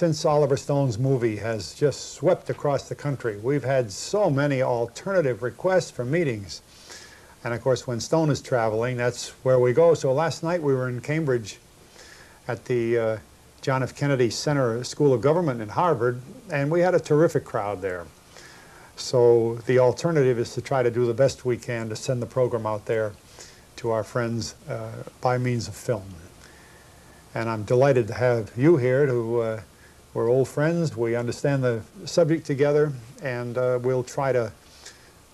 since Oliver Stone's movie has just swept across the country, we've had so many alternative requests for meetings. And of course, when Stone is traveling, that's where we go. So last night we were in Cambridge at the John F. Kennedy Center School of Government in Harvard, and we had a terrific crowd there. So the alternative is to try to do the best we can to send the program out there to our friends by means of film. And I'm delighted to have you here, who we're old friends. We understand the subject together, and we'll try to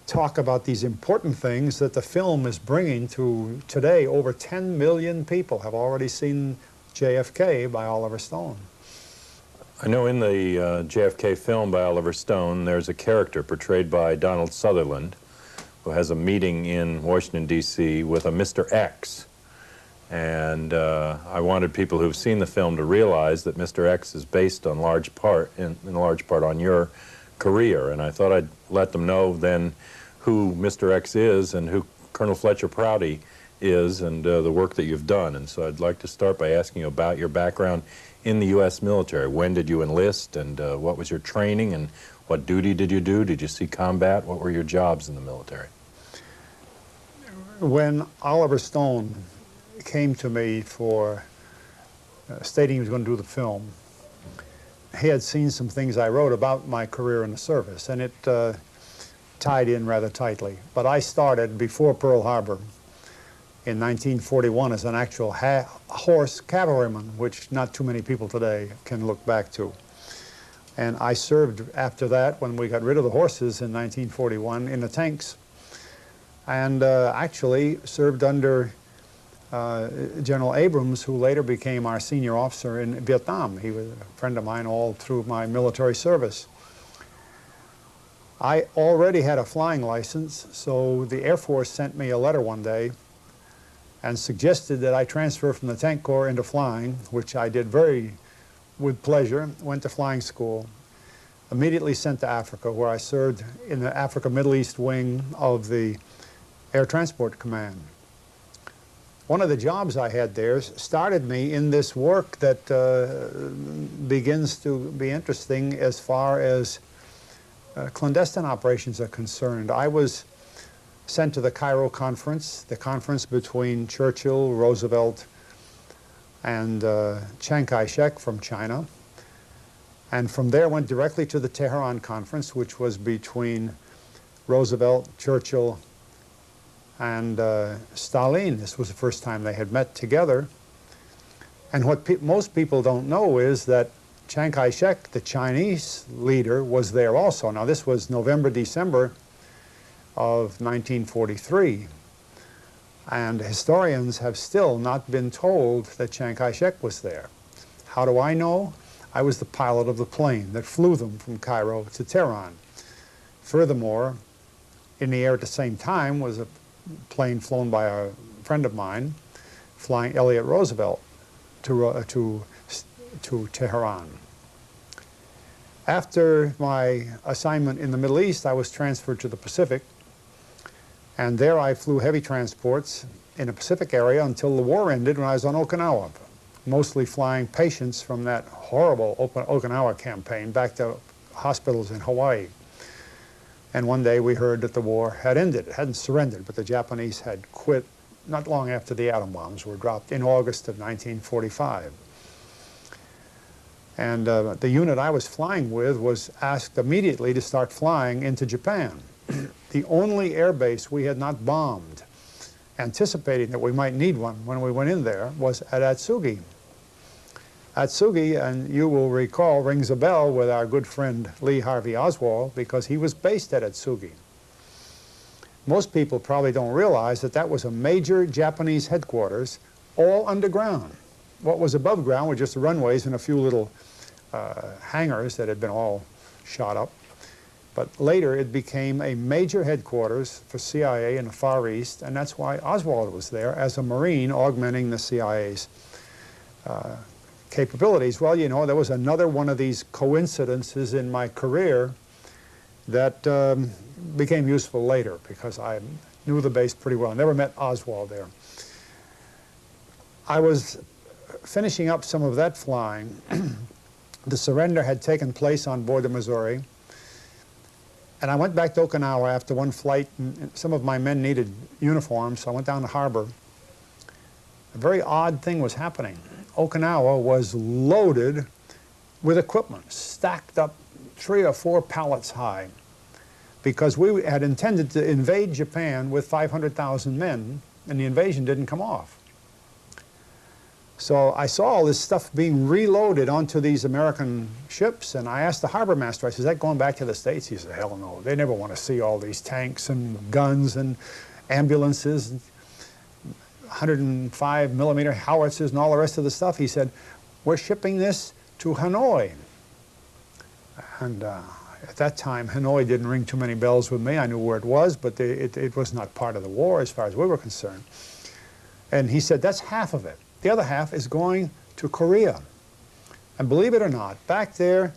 talk about these important things that the film is bringing to today. Over 10 million people have already seen JFK by Oliver Stone. I know in the JFK film by Oliver Stone, there's a character portrayed by Donald Sutherland who has a meeting in Washington, D.C. with a Mr. X. And I wanted people who've seen the film to realize that Mr. X is based on large part, in large part on your career. And I thought I'd let them know then who Mr. X is and who Colonel Fletcher Prouty is, and the work that you've done. And so I'd like to start by asking you about your background in the U.S. military. When did you enlist, and what was your training, and what duty did you do? Did you see combat? What were your jobs in the military? When Oliver Stone came to me for stating he was going to do the film, he had seen some things I wrote about my career in the service, and it tied in rather tightly. But I started before Pearl Harbor in 1941 as an actual horse cavalryman, which not too many people today can look back to. And I served after that, when we got rid of the horses in 1941, in the tanks, and actually served under General Abrams, who later became our senior officer in Vietnam. He was a friend of mine all through my military service. I already had a flying license, so the Air Force sent me a letter one day and suggested that I transfer from the Tank Corps into flying, which I did with pleasure. Went to flying school, immediately sent to Africa, where I served in the Africa Middle East wing of the Air Transport Command. One of the jobs I had there started me in this work that begins to be interesting as far as clandestine operations are concerned. I was sent to the Cairo conference, the conference between Churchill, Roosevelt, and Chiang Kai-shek from China. And from there went directly to the Tehran conference, which was between Roosevelt, Churchill, and Stalin. This was the first time they had met together. And what most people don't know is that Chiang Kai-shek, the Chinese leader, was there also. Now this was November, December of 1943. And historians have still not been told that Chiang Kai-shek was there. How do I know? I was the pilot of the plane that flew them from Cairo to Tehran. Furthermore, in the air at the same time was a plane flown by a friend of mine, flying Elliott Roosevelt to Tehran. After my assignment in the Middle East, I was transferred to the Pacific, and there I flew heavy transports in the Pacific area until the war ended, when I was on Okinawa, mostly flying patients from that horrible Okinawa campaign back to hospitals in Hawaii. And one day we heard that the war had ended. It hadn't surrendered, but the Japanese had quit not long after the atom bombs were dropped in August of 1945. And the unit I was flying with was asked immediately to start flying into Japan. The only air base we had not bombed, anticipating that we might need one when we went in there, was at Atsugi. Atsugi, and you will recall, rings a bell with our good friend Lee Harvey Oswald, because he was based at Atsugi. Most people probably don't realize that that was a major Japanese headquarters, all underground. What was above ground were just the runways and a few little hangars that had been all shot up. But later it became a major headquarters for CIA in the Far East, and that's why Oswald was there as a Marine, augmenting the CIA's capabilities. Well, you know, there was another one of these coincidences in my career that became useful later, because I knew the base pretty well. I never met Oswald there. I was finishing up some of that flying The surrender had taken place on board the Missouri, and I went back to Okinawa after one flight, and some of my men needed uniforms, so I went down the harbor. A very odd thing was happening. Okinawa was loaded with equipment, stacked up 3 or 4 pallets high, because we had intended to invade Japan with 500,000 men, and the invasion didn't come off. So I saw all this stuff being reloaded onto these American ships, and I asked the harbor master, I said, is that going back to the States? He said, hell no, they never want to see all these tanks and guns and ambulances, 105 millimeter howitzers and all the rest of the stuff. He said, we're shipping this to Hanoi. And at that time, Hanoi didn't ring too many bells with me. I knew where it was, but it was not part of the war as far as we were concerned. And he said, that's half of it. The other half is going to Korea. And believe it or not, back there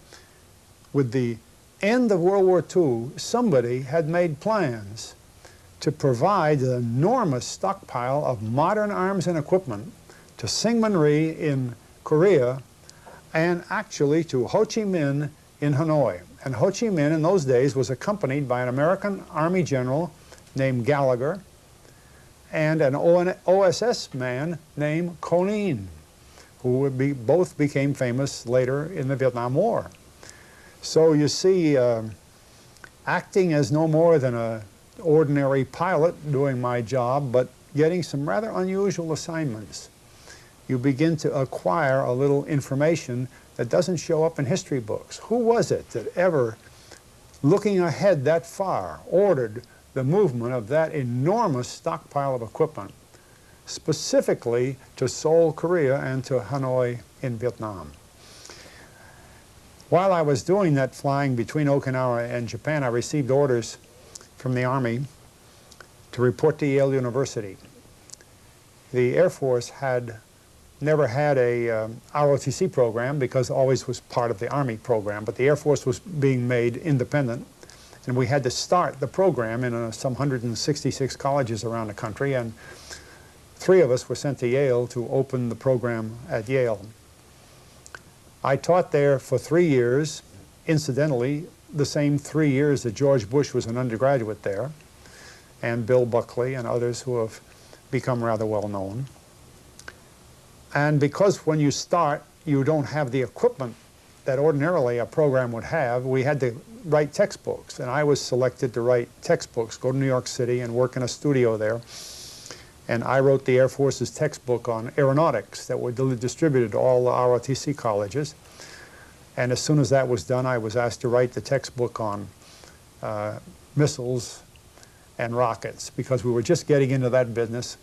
with the end of World War II, somebody had made plans to provide an enormous stockpile of modern arms and equipment to Syngman Rhee in Korea and actually to Ho Chi Minh in Hanoi. And Ho Chi Minh in those days was accompanied by an American Army general named Gallagher and an OSS man named Conin, who both became famous later in the Vietnam War. So you see, acting as no more than an ordinary pilot doing my job, but getting some rather unusual assignments, you begin to acquire a little information that doesn't show up in history books. Who was it that ever, looking ahead that far, ordered the movement of that enormous stockpile of equipment, specifically to Seoul, Korea, and to Hanoi in Vietnam? While I was doing that flying between Okinawa and Japan, I received orders from the Army to report to Yale University. The Air Force had never had a ROTC program because it always was part of the Army program, but the Air Force was being made independent, and we had to start the program in some 166 colleges around the country, and 3 of us were sent to Yale to open the program at Yale. I taught there for 3 years, incidentally, the same 3 years that George Bush was an undergraduate there, and Bill Buckley and others who have become rather well known. And because when you start, you don't have the equipment that ordinarily a program would have, we had to write textbooks. And I was selected to write textbooks, go to New York City and work in a studio there. And I wrote the Air Force's textbook on aeronautics that were distributed to all the ROTC colleges. And as soon as that was done, I was asked to write the textbook on missiles and rockets, because we were just getting into that business.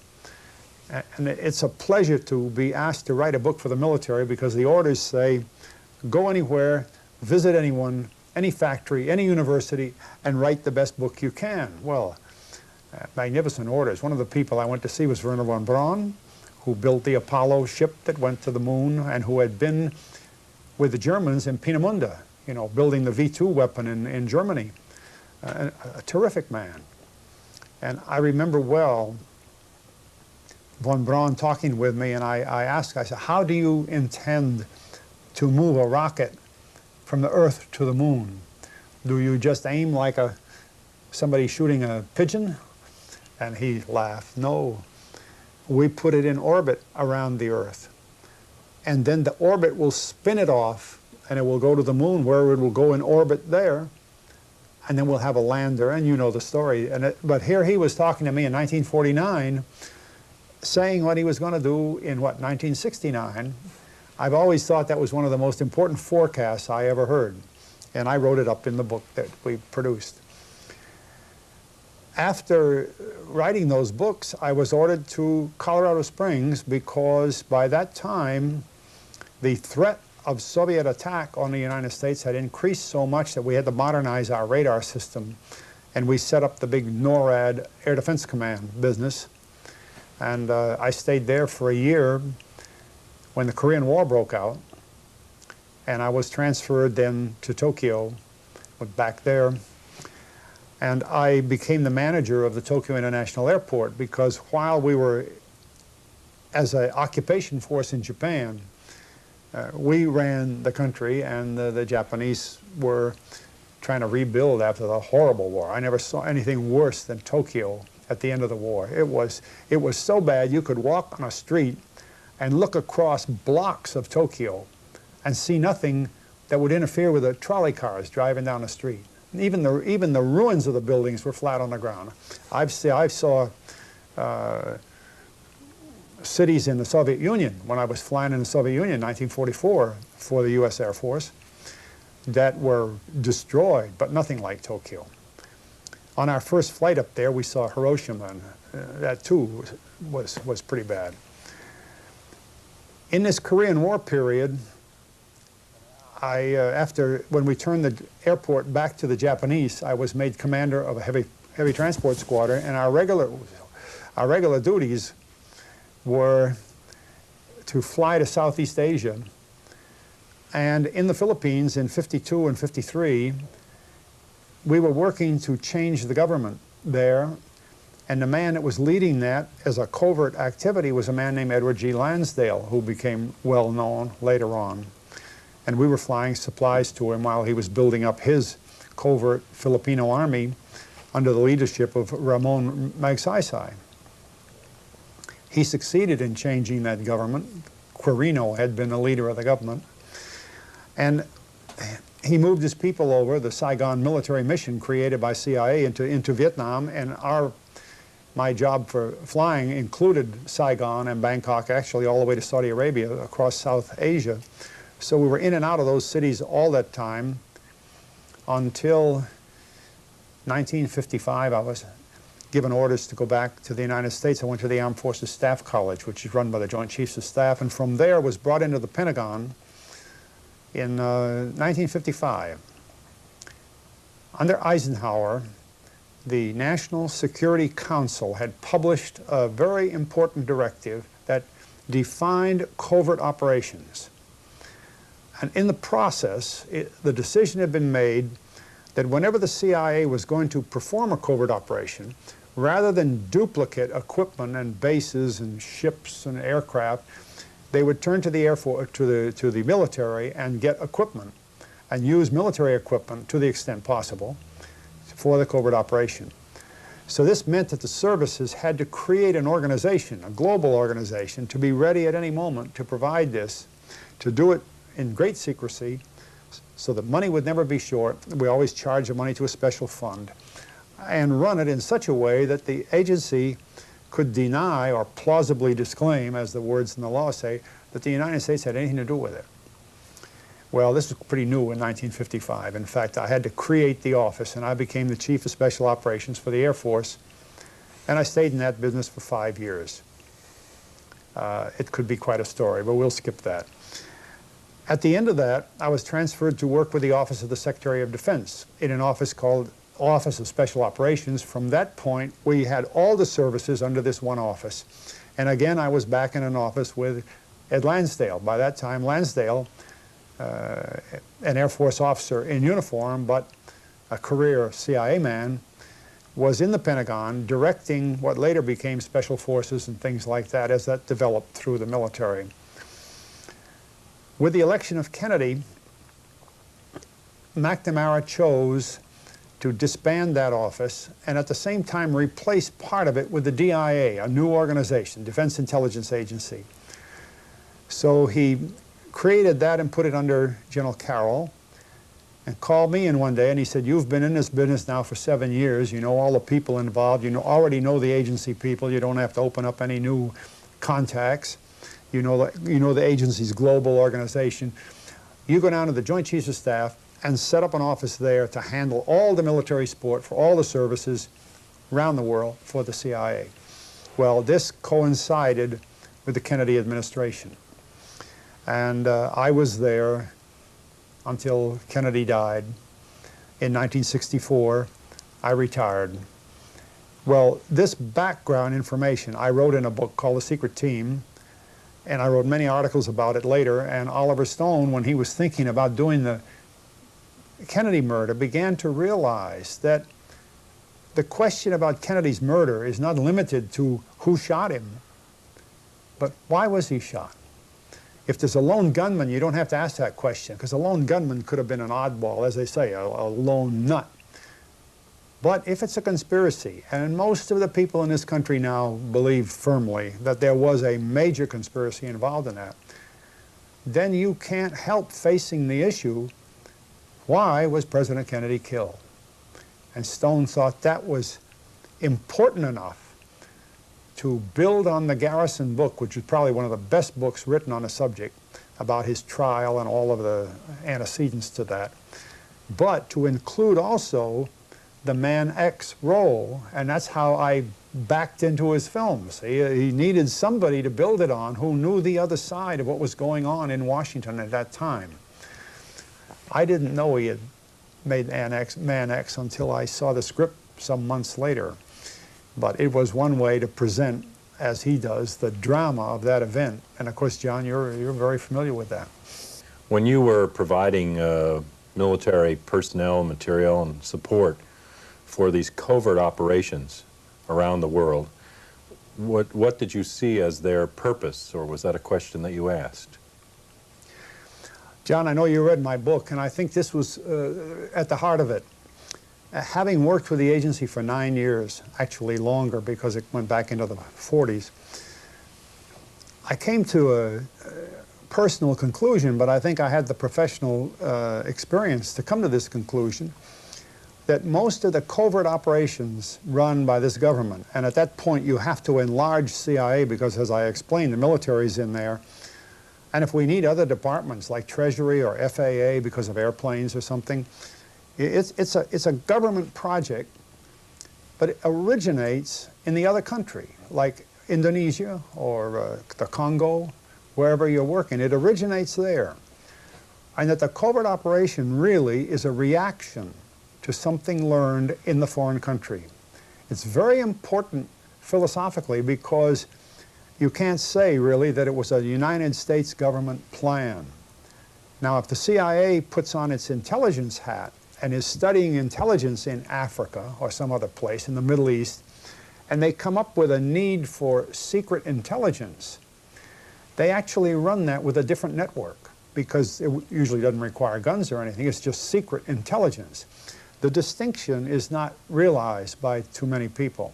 And it's a pleasure to be asked to write a book for the military, because the orders say, go anywhere, visit anyone, any factory, any university, and write the best book you can. Well, magnificent orders. One of the people I went to see was Wernher von Braun, who built the Apollo ship that went to the moon and who had been with the Germans in Peenemünde, you know, building the V2 weapon in Germany. A terrific man. And I remember well von Braun talking with me, and I asked, I said, how do you intend to move a rocket from the Earth to the moon? Do you just aim like somebody shooting a pigeon? And he laughed. No, we put it in orbit around the Earth. And then the orbit will spin it off, and it will go to the moon, where it will go in orbit there. And then we'll have a lander, and you know the story. But here he was talking to me in 1949, saying what he was going to do in, 1969. I've always thought that was one of the most important forecasts I ever heard. And I wrote it up in the book that we produced. After writing those books, I was ordered to Colorado Springs, because by that time, the threat of Soviet attack on the United States had increased so much that we had to modernize our radar system. And we set up the big NORAD Air Defense Command business. And I stayed there for a year when the Korean War broke out. And I was transferred then to Tokyo, went back there. And I became the manager of the Tokyo International Airport, because while we were, as an occupation force in Japan, We ran the country, and the Japanese were trying to rebuild after the horrible war. I never saw anything worse than Tokyo at the end of the war. It was so bad you could walk on a street and look across blocks of Tokyo and see nothing that would interfere with the trolley cars driving down the street. Even the ruins of the buildings were flat on the ground. I saw cities in the Soviet Union when I was flying in the Soviet Union in 1944 for the U.S. Air Force that were destroyed, but nothing like Tokyo. On our first flight up there, we saw Hiroshima, and that too was pretty bad. In this Korean War period, when we turned the airport back to the Japanese, I was made commander of a heavy transport squadron, and our regular duties were to fly to Southeast Asia. And in the Philippines in 52 and 53, we were working to change the government there, and the man that was leading that as a covert activity was a man named Edward G. Lansdale, who became well known later on. And we were flying supplies to him while he was building up his covert Filipino army under the leadership of Ramon Magsaysay. He succeeded in changing that government. Quirino had been the leader of the government. And he moved his people over, the Saigon military mission created by CIA into Vietnam, and my job for flying included Saigon and Bangkok, actually all the way to Saudi Arabia, across South Asia. So we were in and out of those cities all that time until 1955. I was given orders to go back to the United States. I went to the Armed Forces Staff College, which is run by the Joint Chiefs of Staff, and from there was brought into the Pentagon in 1955. Under Eisenhower, the National Security Council had published a very important directive that defined covert operations. And in the process, the decision had been made that whenever the CIA was going to perform a covert operation, rather than duplicate equipment and bases and ships and aircraft, they would turn to the Air Force, to the military, and get equipment and use military equipment to the extent possible for the covert operation. So this meant that the services had to create an organization, a global organization, to be ready at any moment to provide this, to do it in great secrecy so that money would never be short. We always charge the money to a special fund and run it in such a way that the agency could deny or plausibly disclaim, as the words in the law say, that the United States had anything to do with it. Well, this was pretty new in 1955. In fact, I had to create the office, and I became the Chief of Special Operations for the Air Force, and I stayed in that business for 5 years. It could be quite a story, but we'll skip that. At the end of that, I was transferred to work with the Office of the Secretary of Defense in an office called Office of Special Operations. From that point, we had all the services under this one office. And again, I was back in an office with Ed Lansdale. By that time, Lansdale, an Air Force officer in uniform, but a career CIA man, was in the Pentagon directing what later became Special Forces and things like that as that developed through the military. With the election of Kennedy, McNamara chose to disband that office and at the same time replace part of it with the DIA, a new organization, Defense Intelligence Agency. So he created that and put it under General Carroll and called me in one day and he said, "You've been in this business now for 7 years. You know all the people involved. You already know the agency people. You don't have to open up any new contacts. You know the agency's global organization. You go down to the Joint Chiefs of Staff and set up an office there to handle all the military support for all the services around the world for the CIA." Well, this coincided with the Kennedy administration. And I was there until Kennedy died. In 1964, I retired. Well, this background information I wrote in a book called The Secret Team, and I wrote many articles about it later, and Oliver Stone, when he was thinking about doing the Kennedy murder, began to realize that the question about Kennedy's murder is not limited to who shot him, but why was he shot? If there's a lone gunman, you don't have to ask that question, because a lone gunman could have been an oddball, as they say, a lone nut. But if it's a conspiracy, and most of the people in this country now believe firmly that there was a major conspiracy involved in that, then you can't help facing the issue, why was President Kennedy killed? And Stone thought that was important enough to build on the Garrison book, which is probably one of the best books written on the subject about his trial and all of the antecedents to that, but to include also the Man X role, and that's how I backed into his films. He needed somebody to build it on who knew the other side of what was going on in Washington at that time. I didn't know he had made Man X until I saw the script some months later. But it was one way to present, as he does, the drama of that event. And of course, John, you're very familiar with that. When you were providing military personnel, material, and support for these covert operations around the world, what did you see as their purpose, or was that a question that you asked? John, I know you read my book, and I think this was at the heart of it. Having worked with the agency for 9 years, actually longer because it went back into the 40s, I came to a personal conclusion, but I think I had the professional experience to come to this conclusion, that most of the covert operations run by this government, and at that point you have to enlarge CIA because, as I explained, the military's in there, and if we need other departments like Treasury or FAA because of airplanes or something, it's a government project, but it originates in the other country, like Indonesia or the Congo, wherever you're working. It originates there. And that the covert operation really is a reaction to something learned in the foreign country. It's very important philosophically because you can't say really that it was a United States government plan. Now, if the CIA puts on its intelligence hat and is studying intelligence in Africa or some other place in the Middle East, and they come up with a need for secret intelligence, they actually run that with a different network because it usually doesn't require guns or anything. It's just secret intelligence. The distinction is not realized by too many people.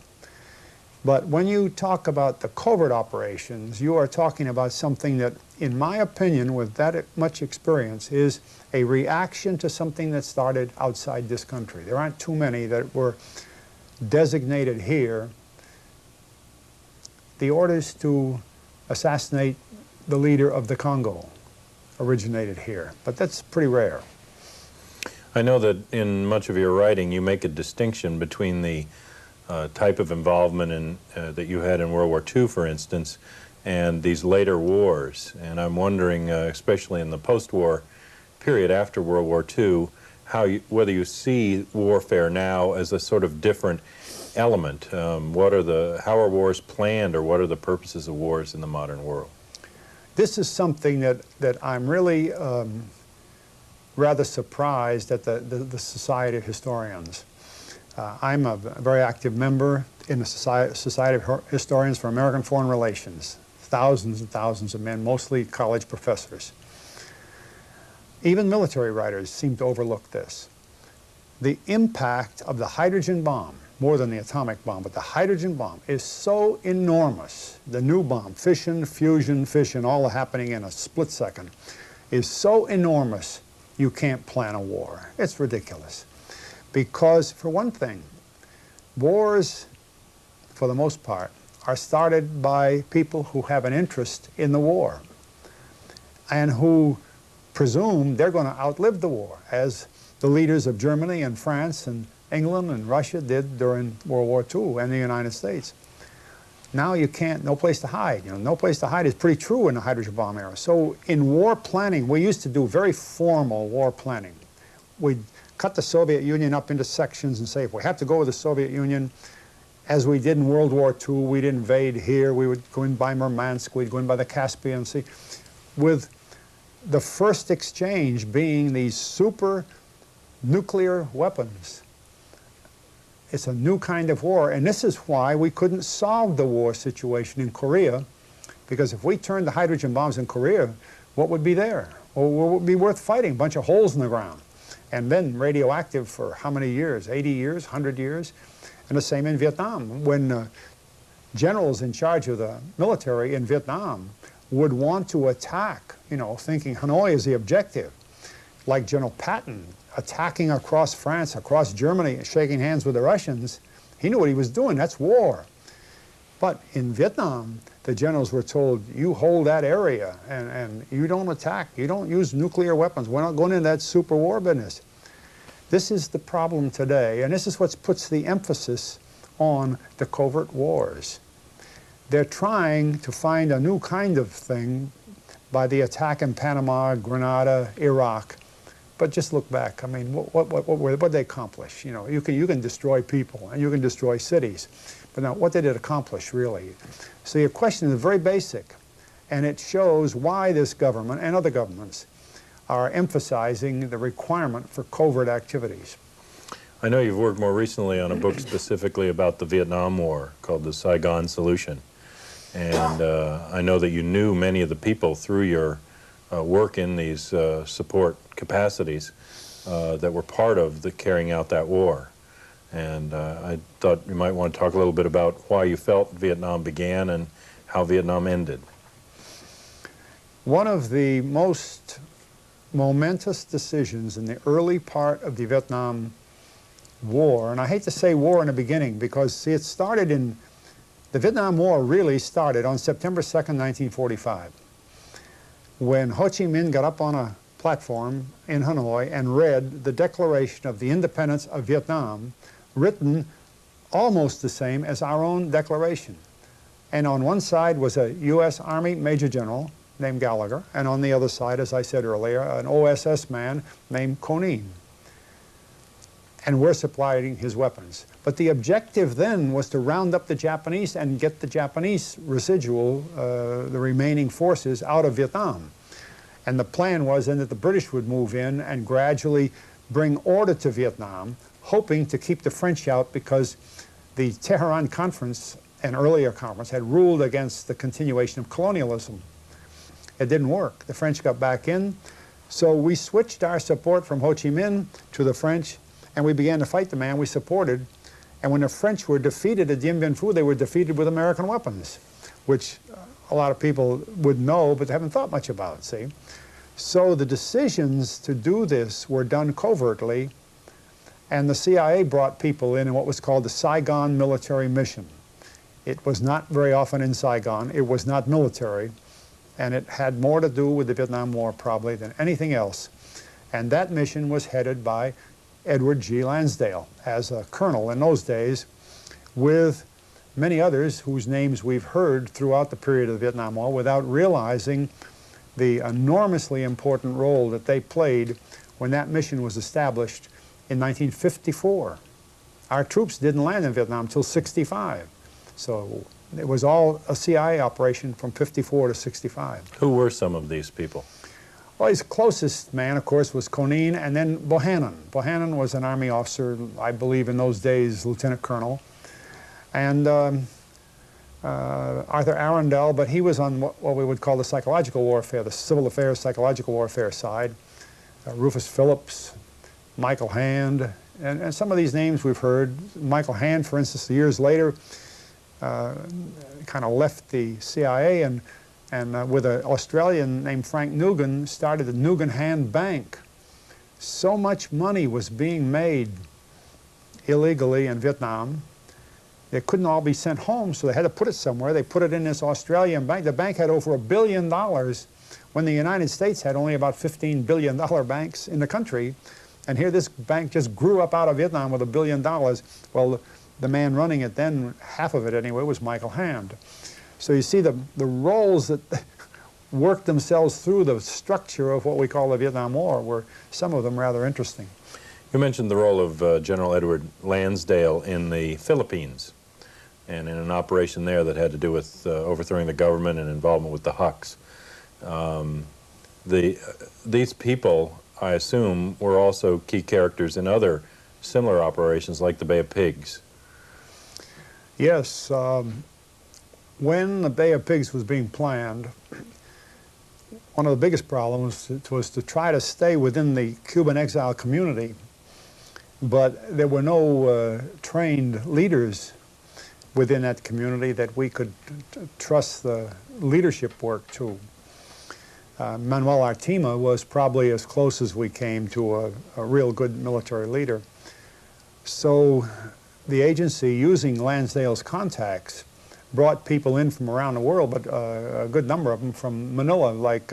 But when you talk about the covert operations, you are talking about something that, in my opinion, with that much experience, is a reaction to something that started outside this country. There aren't too many that were designated here. The orders to assassinate the leader of the Congo originated here, but that's pretty rare. I know that in much of your writing you make a distinction between the type of involvement that you had in World War II, for instance, and these later wars. And I'm wondering, especially in the post-war period after World War II, whether you see warfare now as a sort of different element. How are wars planned, or what are the purposes of wars in the modern world? This is something that I'm really rather surprised at the Society of Historians. I'm a very active member in the Society of Historians for American Foreign Relations. Thousands and thousands of men, mostly college professors. Even military writers seem to overlook this. The impact of the hydrogen bomb, more than the atomic bomb, but the hydrogen bomb is so enormous. The new bomb, fission, fusion, fission, all happening in a split second, is so enormous you can't plan a war. It's ridiculous. Because, for one thing, wars, for the most part, are started by people who have an interest in the war and who presume they're going to outlive the war, as the leaders of Germany and France and England and Russia did during World War II, and the United States. Now you can't, no place to hide. You know, no place to hide is pretty true in the hydrogen bomb era. So in war planning, we used to do very formal war planning. We'd cut the Soviet Union up into sections and say, if we have to go with the Soviet Union, as we did in World War II, we'd invade here, we would go in by Murmansk, we'd go in by the Caspian Sea, with the first exchange being these super nuclear weapons. It's a new kind of war, and this is why we couldn't solve the war situation in Korea, because if we turned the hydrogen bombs in Korea, what would be there? Or what would be worth fighting? A bunch of holes in the ground. And then radioactive for how many years? 80 years, 100 years? And the same in Vietnam. When generals in charge of the military in Vietnam would want to attack, you know, thinking Hanoi is the objective, like General Patton attacking across France, across Germany, shaking hands with the Russians, he knew what he was doing. That's war. But in Vietnam, the generals were told, you hold that area and you don't attack, you don't use nuclear weapons. We're not going into that super war business. This is the problem today, and this is what puts the emphasis on the covert wars. They're trying to find a new kind of thing by the attack in Panama, Grenada, Iraq. But just look back. I mean, what did they accomplish? You know, you can destroy people and you can destroy cities. But now, what did it accomplish, really? So your question is very basic, and it shows why this government and other governments are emphasizing the requirement for covert activities. I know you've worked more recently on a book specifically about the Vietnam War called The Saigon Solution. And I know that you knew many of the people through your work in these support capacities that were part of the carrying out that war. And I thought you might want to talk a little bit about why you felt Vietnam began and how Vietnam ended. One of the most momentous decisions in the early part of the Vietnam War, and I hate to say war in the beginning because, see, it started in, the Vietnam War really started on September 2nd, 1945, when Ho Chi Minh got up on a platform in Hanoi and read the Declaration of the Independence of Vietnam, written almost the same as our own declaration. And on one side was a U.S. Army Major General named Gallagher, and on the other side, as I said earlier, an OSS man named Conin. And we're supplying his weapons. But the objective then was to round up the Japanese and get the Japanese residual, the remaining forces, out of Vietnam. And the plan was then that the British would move in and gradually bring order to Vietnam, hoping to keep the French out because the Tehran Conference, an earlier conference, had ruled against the continuation of colonialism. It didn't work. The French got back in, so we switched our support from Ho Chi Minh to the French, and we began to fight the man we supported. And when the French were defeated at Dien Bien Phu, they were defeated with American weapons, which a lot of people would know, but they haven't thought much about, see? So the decisions to do this were done covertly, and the CIA brought people in what was called the Saigon Military Mission. It was not very often in Saigon. It was not military, and it had more to do with the Vietnam War probably than anything else. And that mission was headed by Edward G. Lansdale as a colonel in those days, with many others whose names we've heard throughout the period of the Vietnam War without realizing the enormously important role that they played when that mission was established in 1954. Our troops didn't land in Vietnam until '65. So it was all a CIA operation from '54 to '65. Who were some of these people? Well, his closest man, of course, was Conin, and then Bohannon. Bohannon was an Army officer, I believe in those days, Lieutenant Colonel. And Arthur Arundel, but he was on what we would call the psychological warfare, the civil affairs, psychological warfare side. Rufus Phillips, Michael Hand, and some of these names we've heard. Michael Hand, for instance, years later, kind of left the CIA and with an Australian named Frank Nugan, started the Nugan Hand Bank. So much money was being made illegally in Vietnam. It couldn't all be sent home, so they had to put it somewhere. They put it in this Australian bank. The bank had over $1 billion when the United States had only about $15 billion banks in the country. And here this bank just grew up out of Vietnam with $1 billion. Well, the man running it then, half of it anyway, was Michael Hand. So you see the roles that worked themselves through the structure of what we call the Vietnam War were some of them rather interesting. You mentioned the role of General Edward Lansdale in the Philippines and in an operation there that had to do with overthrowing the government and involvement with the Hucks. These people, I assume, were also key characters in other similar operations like the Bay of Pigs. Yes. When the Bay of Pigs was being planned, one of the biggest problems was to try to stay within the Cuban exile community, but there were no trained leaders within that community that we could trust the leadership work to. Manuel Artima was probably as close as we came to a real good military leader. So the agency, using Lansdale's contacts, brought people in from around the world, but a good number of them from Manila, like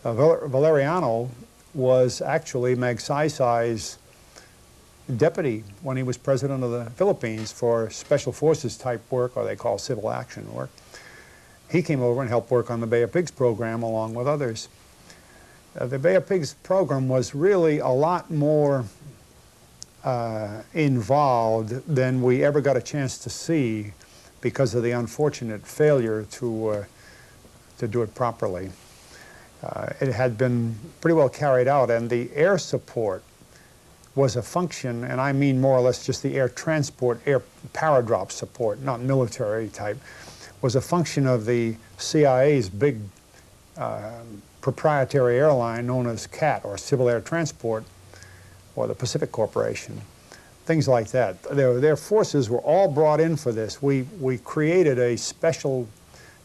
Valeriano was actually Magsaysay's deputy when he was president of the Philippines for special forces type work, or they call civil action work. He came over and helped work on the Bay of Pigs program along with others. The Bay of Pigs program was really a lot more involved than we ever got a chance to see because of the unfortunate failure to do it properly. It had been pretty well carried out, and the air support was a function, and I mean more or less just the air transport, air paradrop support, not military type, was a function of the CIA's big proprietary airline known as CAT, or Civil Air Transport, or the Pacific Corporation, things like that. Their forces were all brought in for this. We created a special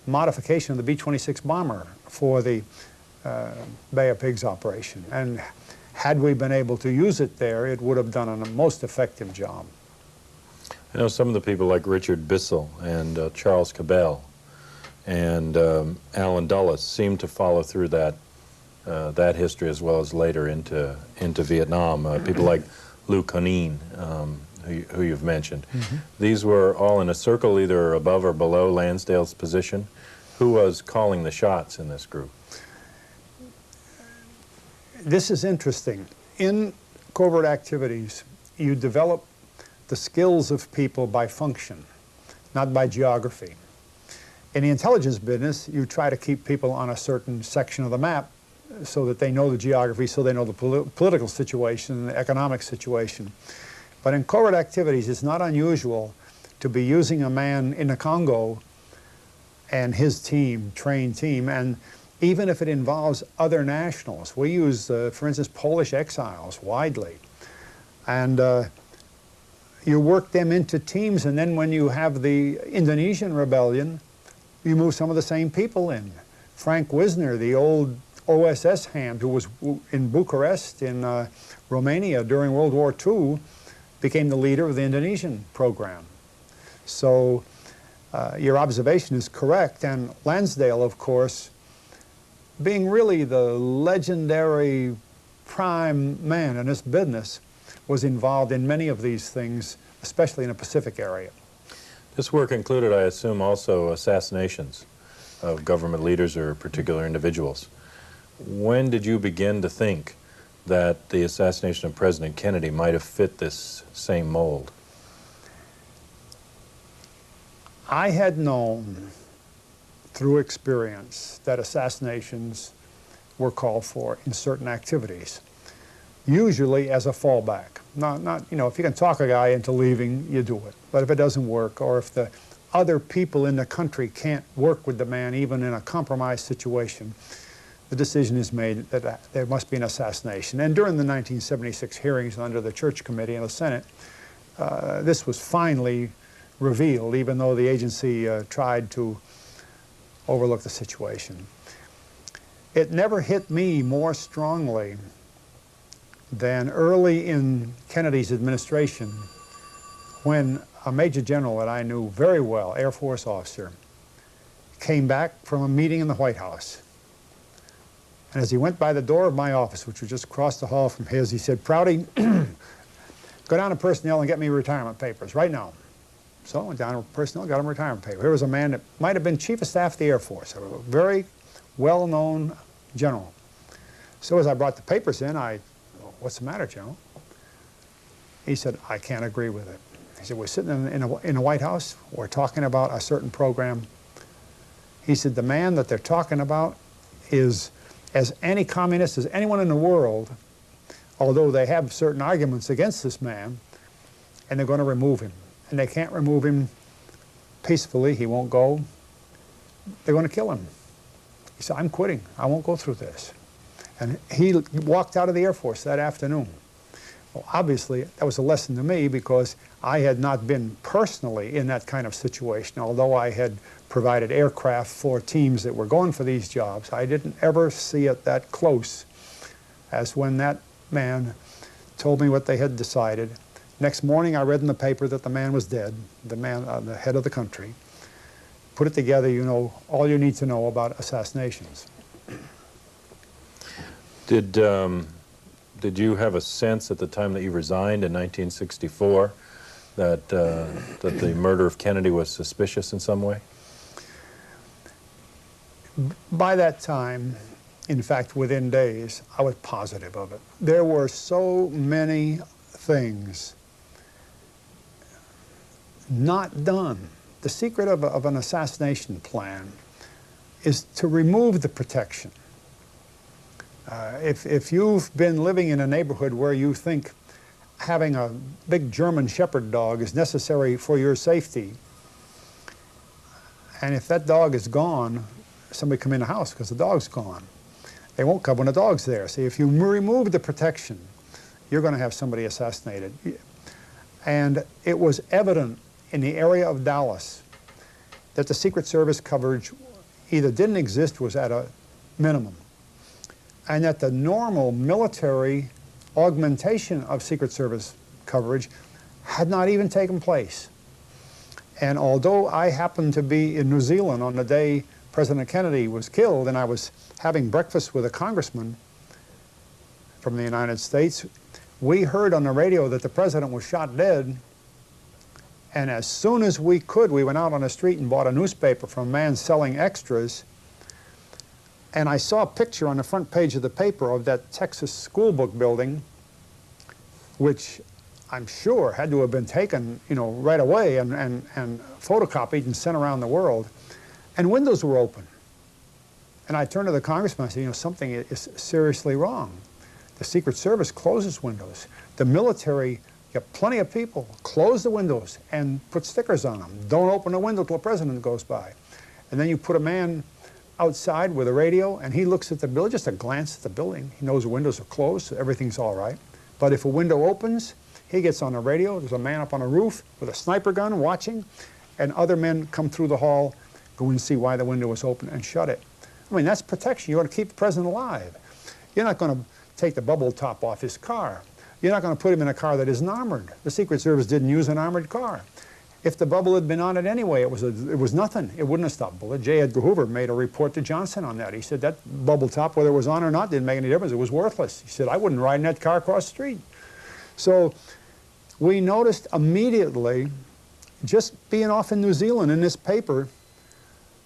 modification of the B-26 bomber for the Bay of Pigs operation, and had we been able to use it there, it would have done a most effective job. I know some of the people like Richard Bissell and Charles Cabell and Alan Dulles seem to follow through that history as well as later into Vietnam. People like Lou Conine, who you've mentioned. Mm-hmm. These were all in a circle either above or below Lansdale's position. Who was calling the shots in this group? This is interesting. In covert activities, you develop the skills of people by function, not by geography. In the intelligence business, you try to keep people on a certain section of the map so that they know the geography, so they know the political situation, the economic situation. But in covert activities, it's not unusual to be using a man in the Congo and his team, trained team, and even if it involves other nationals. We use, for instance, Polish exiles widely. And you work them into teams, and then when you have the Indonesian rebellion, you move some of the same people in. Frank Wisner, the old OSS hand who was in Bucharest in Romania during World War II, became the leader of the Indonesian program. So your observation is correct, and Lansdale, of course, being really the legendary prime man in this business, was involved in many of these things, especially in the Pacific area. This work included, I assume, also assassinations of government leaders or particular individuals. When did you begin to think that the assassination of President Kennedy might have fit this same mold? I had known through experience that assassinations were called for in certain activities, usually as a fallback. Not, you know, if you can talk a guy into leaving, you do it. But if it doesn't work, or if the other people in the country can't work with the man even in a compromised situation, the decision is made that there must be an assassination. And during the 1976 hearings under the Church Committee in the Senate, this was finally revealed, even though the agency tried to overlook the situation. It never hit me more strongly than early in Kennedy's administration, when a major general that I knew very well, Air Force officer, came back from a meeting in the White House. And as he went by the door of my office, which was just across the hall from his, he said, "Prouty, go down to personnel and get me retirement papers right now." So I went down to personnel, got him retirement paper. Here was a man that might have been Chief of Staff of the Air Force, a very well-known general. So as I brought the papers in, "What's the matter, General?" He said, "I can't agree with it." He said, "We're sitting in the White House, we're talking about a certain program." He said, "The man that they're talking about is as anti-communist as anyone in the world, although they have certain arguments against this man, and they're going to remove him. And they can't remove him peacefully, he won't go. They're going to kill him. He said, I'm quitting. I won't go through this. And he walked out of the Air Force that afternoon. Well, obviously, that was a lesson to me because I had not been personally in that kind of situation. Although I had provided aircraft for teams that were going for these jobs, I didn't ever see it that close as when that man told me what they had decided. Next morning, I read in the paper that the man was dead, the man, the head of the country. Put it together, you know all you need to know about assassinations. Did you have a sense at the time that you resigned in 1964 that that the murder of Kennedy was suspicious in some way? By that time, in fact, within days, I was positive of it. There were so many things not done. The secret of an assassination plan is to remove the protection. If you've been living in a neighborhood where you think having a big German Shepherd dog is necessary for your safety, and if that dog is gone, somebody come in the house because the dog's gone. They won't come when the dog's there. See, if you remove the protection, you're going to have somebody assassinated. And it was evident in the area of Dallas that the Secret Service coverage either didn't exist, was at a minimum, and that the normal military augmentation of Secret Service coverage had not even taken place. And although I happened to be in New Zealand on the day President Kennedy was killed, and I was having breakfast with a congressman from the United States, we heard on the radio that the president was shot dead. And as soon as we could, we went out on the street and bought a newspaper from a man selling extras. And I saw a picture on the front page of the paper of that Texas school book building, which I'm sure had to have been taken, you know, right away and photocopied and sent around the world. And windows were open. And I turned to the congressman and I said, you know, something is seriously wrong. The Secret Service closes windows. The military, you have plenty of people, close the windows and put stickers on them. Don't open the window till the president goes by. And then you put a man outside with a radio and he looks at the building, just a glance at the building. He knows the windows are closed, so everything's all right. But if a window opens, he gets on the radio. There's a man up on a roof with a sniper gun watching, and other men come through the hall, go and see why the window was open and shut it. I mean, that's protection. You want to keep the president alive. You're not going to take the bubble top off his car. You're not going to put him in a car that isn't armored. The Secret Service didn't use an armored car. If the bubble had been on it anyway, it was nothing. It wouldn't have stopped bullet. J. Edgar Hoover made a report to Johnson on that. He said that bubble top, whether it was on or not, didn't make any difference. It was worthless. He said, I wouldn't ride in that car across the street. So we noticed immediately, just being off in New Zealand in this paper,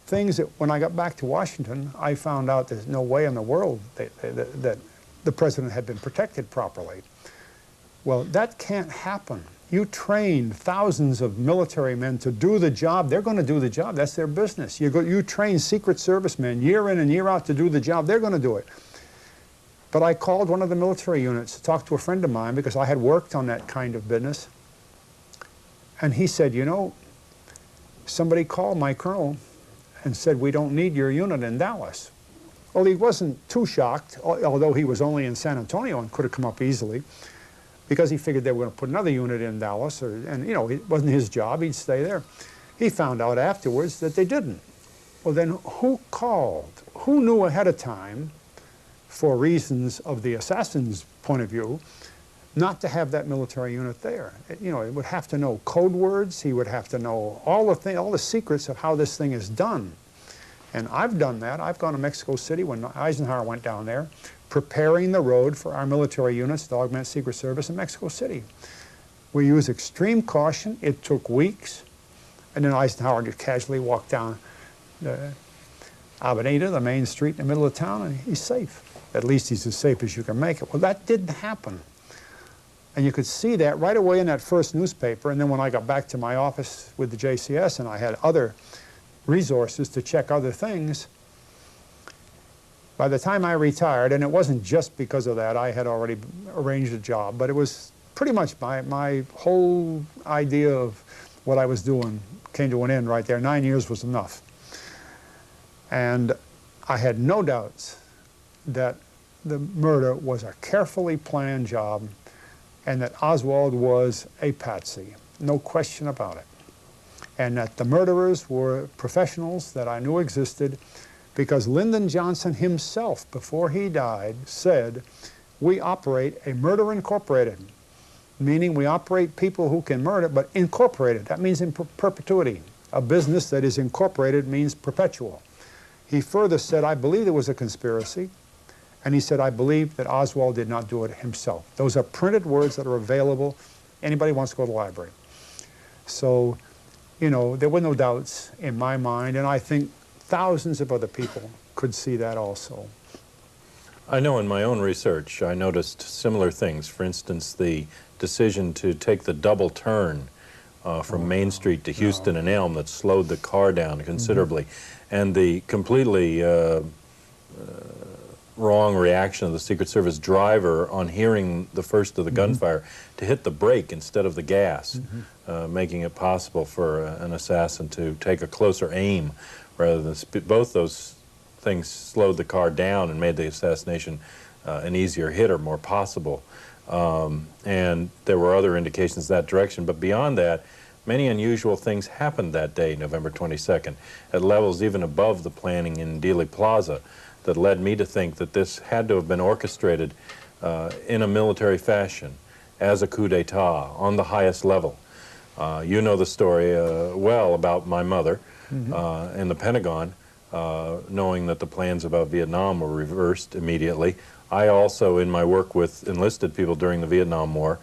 things that when I got back to Washington, I found out there's no way in the world that the president had been protected properly. Well, that can't happen. You train thousands of military men to do the job. They're going to do the job. That's their business. You train Secret Service men year in and year out to do the job. They're going to do it. But I called one of the military units to talk to a friend of mine because I had worked on that kind of business. And he said, you know, somebody called my colonel and said, we don't need your unit in Dallas. Well, he wasn't too shocked, although he was only in San Antonio and could have come up easily, because he figured they were going to put another unit in Dallas, and, you know, it wasn't his job. He'd stay there. He found out afterwards that they didn't. Well, then who called? Who knew ahead of time, for reasons of the assassin's point of view, not to have that military unit there? You know, it would have to know code words. He would have to know all the secrets of how this thing is done. And I've done that. I've gone to Mexico City when Eisenhower went down there, preparing the road for our military units to augment Secret Service in Mexico City. We used extreme caution. It took weeks. And then Eisenhower just casually walked down the Avenida, the main street in the middle of town, and he's safe. At least he's as safe as you can make it. Well, that didn't happen. And you could see that right away in that first newspaper. And then when I got back to my office with the JCS and I had other resources to check other things, by the time I retired, and it wasn't just because of that, I had already arranged a job, but it was pretty much my whole idea of what I was doing came to an end right there. 9 years was enough. And I had no doubts that the murder was a carefully planned job and that Oswald was a patsy, no question about it. And that the murderers were professionals that I knew existed, because Lyndon Johnson himself, before he died, said, "We operate a murder incorporated," meaning we operate people who can murder, but incorporated. That means in perpetuity. A business that is incorporated means perpetual. He further said, "I believe there was a conspiracy," and he said, "I believe that Oswald did not do it himself." Those are printed words that are available. Anybody wants to go to the library. So, you know, there were no doubts in my mind, and I think thousands of other people could see that also. I know in my own research I noticed similar things. For instance, the decision to take the double turn from Main Street to Houston and Elm that slowed the car down considerably, and the completely wrong reaction of the Secret Service driver on hearing the first of the gunfire to hit the brake instead of the gas, making it possible for an assassin to take a closer aim rather than both those things slowed the car down and made the assassination an easier hit or more possible. And there were other indications that direction, but beyond that, many unusual things happened that day, November 22nd, at levels even above the planning in Dealey Plaza, that led me to think that this had to have been orchestrated in a military fashion, as a coup d'etat, on the highest level. You know the story well about my mother and the Pentagon, knowing that the plans about Vietnam were reversed immediately. I also, in my work with enlisted people during the Vietnam War,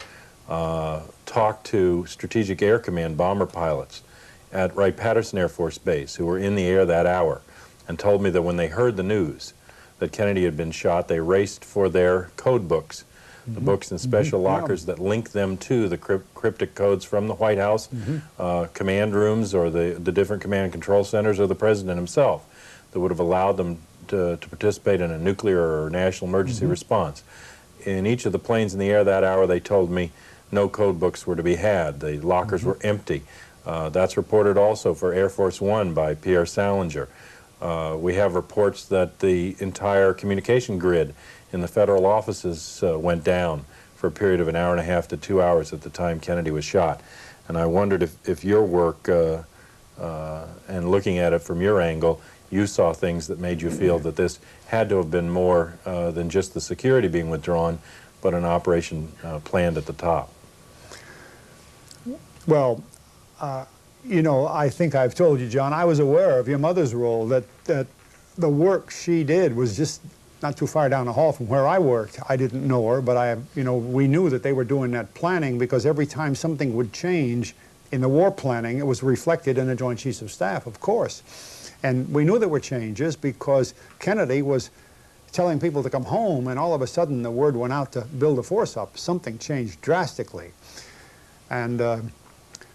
talked to Strategic Air Command bomber pilots at Wright-Patterson Air Force Base who were in the air that hour, and told me that when they heard the news that Kennedy had been shot, they raced for their code books, the books and special lockers that link them to the cryptic codes from the White House, command rooms, or the different command and control centers, or the president himself, that would have allowed them to participate in a nuclear or national emergency response. In each of the planes in the air that hour, they told me no code books were to be had. The lockers were empty. That's reported also for Air Force One by Pierre Salinger. We have reports that the entire communication grid in the federal offices went down for a period of an hour and a half to 2 hours at the time Kennedy was shot. And I wondered if your work and looking at it from your angle, you saw things that made you feel that this had to have been more than just the security being withdrawn, but an operation planned at the top. Well, you know, I think I've told you, John, I was aware of your mother's role, that the work she did was just not too far down the hall from where I worked. I didn't know her, but you know, we knew that they were doing that planning, because every time something would change in the war planning, it was reflected in the Joint Chiefs of Staff, of course. And we knew there were changes because Kennedy was telling people to come home, and all of a sudden the word went out to build a force up. Something changed drastically. And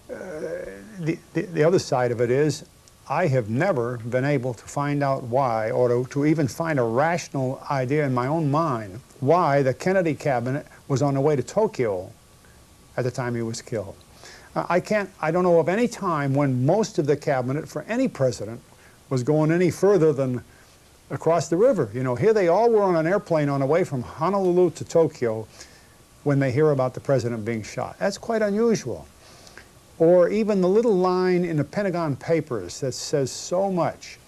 the other side of it is, I have never been able to find out why, or to even find a rational idea in my own mind, why the Kennedy cabinet was on the way to Tokyo at the time he was killed. I don't know of any time when most of the cabinet for any president was going any further than across the river. You know, here they all were on an airplane on the way from Honolulu to Tokyo when they hear about the president being shot. That's quite unusual. Or even the little line in the Pentagon Papers that says so much.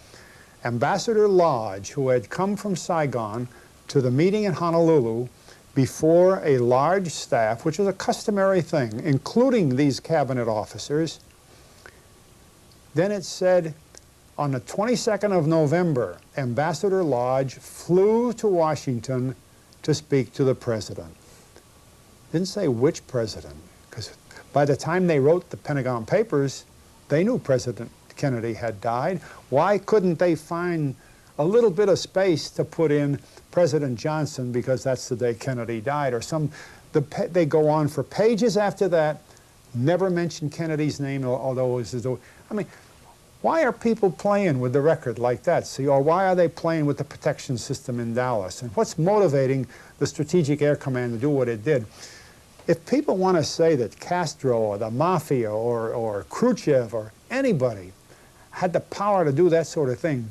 Ambassador Lodge, who had come from Saigon to the meeting in Honolulu before a large staff, which was a customary thing, including these cabinet officers, then it said, on the 22nd of November, Ambassador Lodge flew to Washington to speak to the president. Didn't say which president, because by the time they wrote the Pentagon Papers, they knew President Kennedy had died. Why couldn't they find a little bit of space to put in President Johnson, because that's the day Kennedy died, or they go on for pages after that, never mention Kennedy's name, although it was, I mean, why are people playing with the record like that? See, or why are they playing with the protection system in Dallas? And what's motivating the Strategic Air Command to do what it did? If people want to say that Castro or the Mafia or Khrushchev or anybody had the power to do that sort of thing,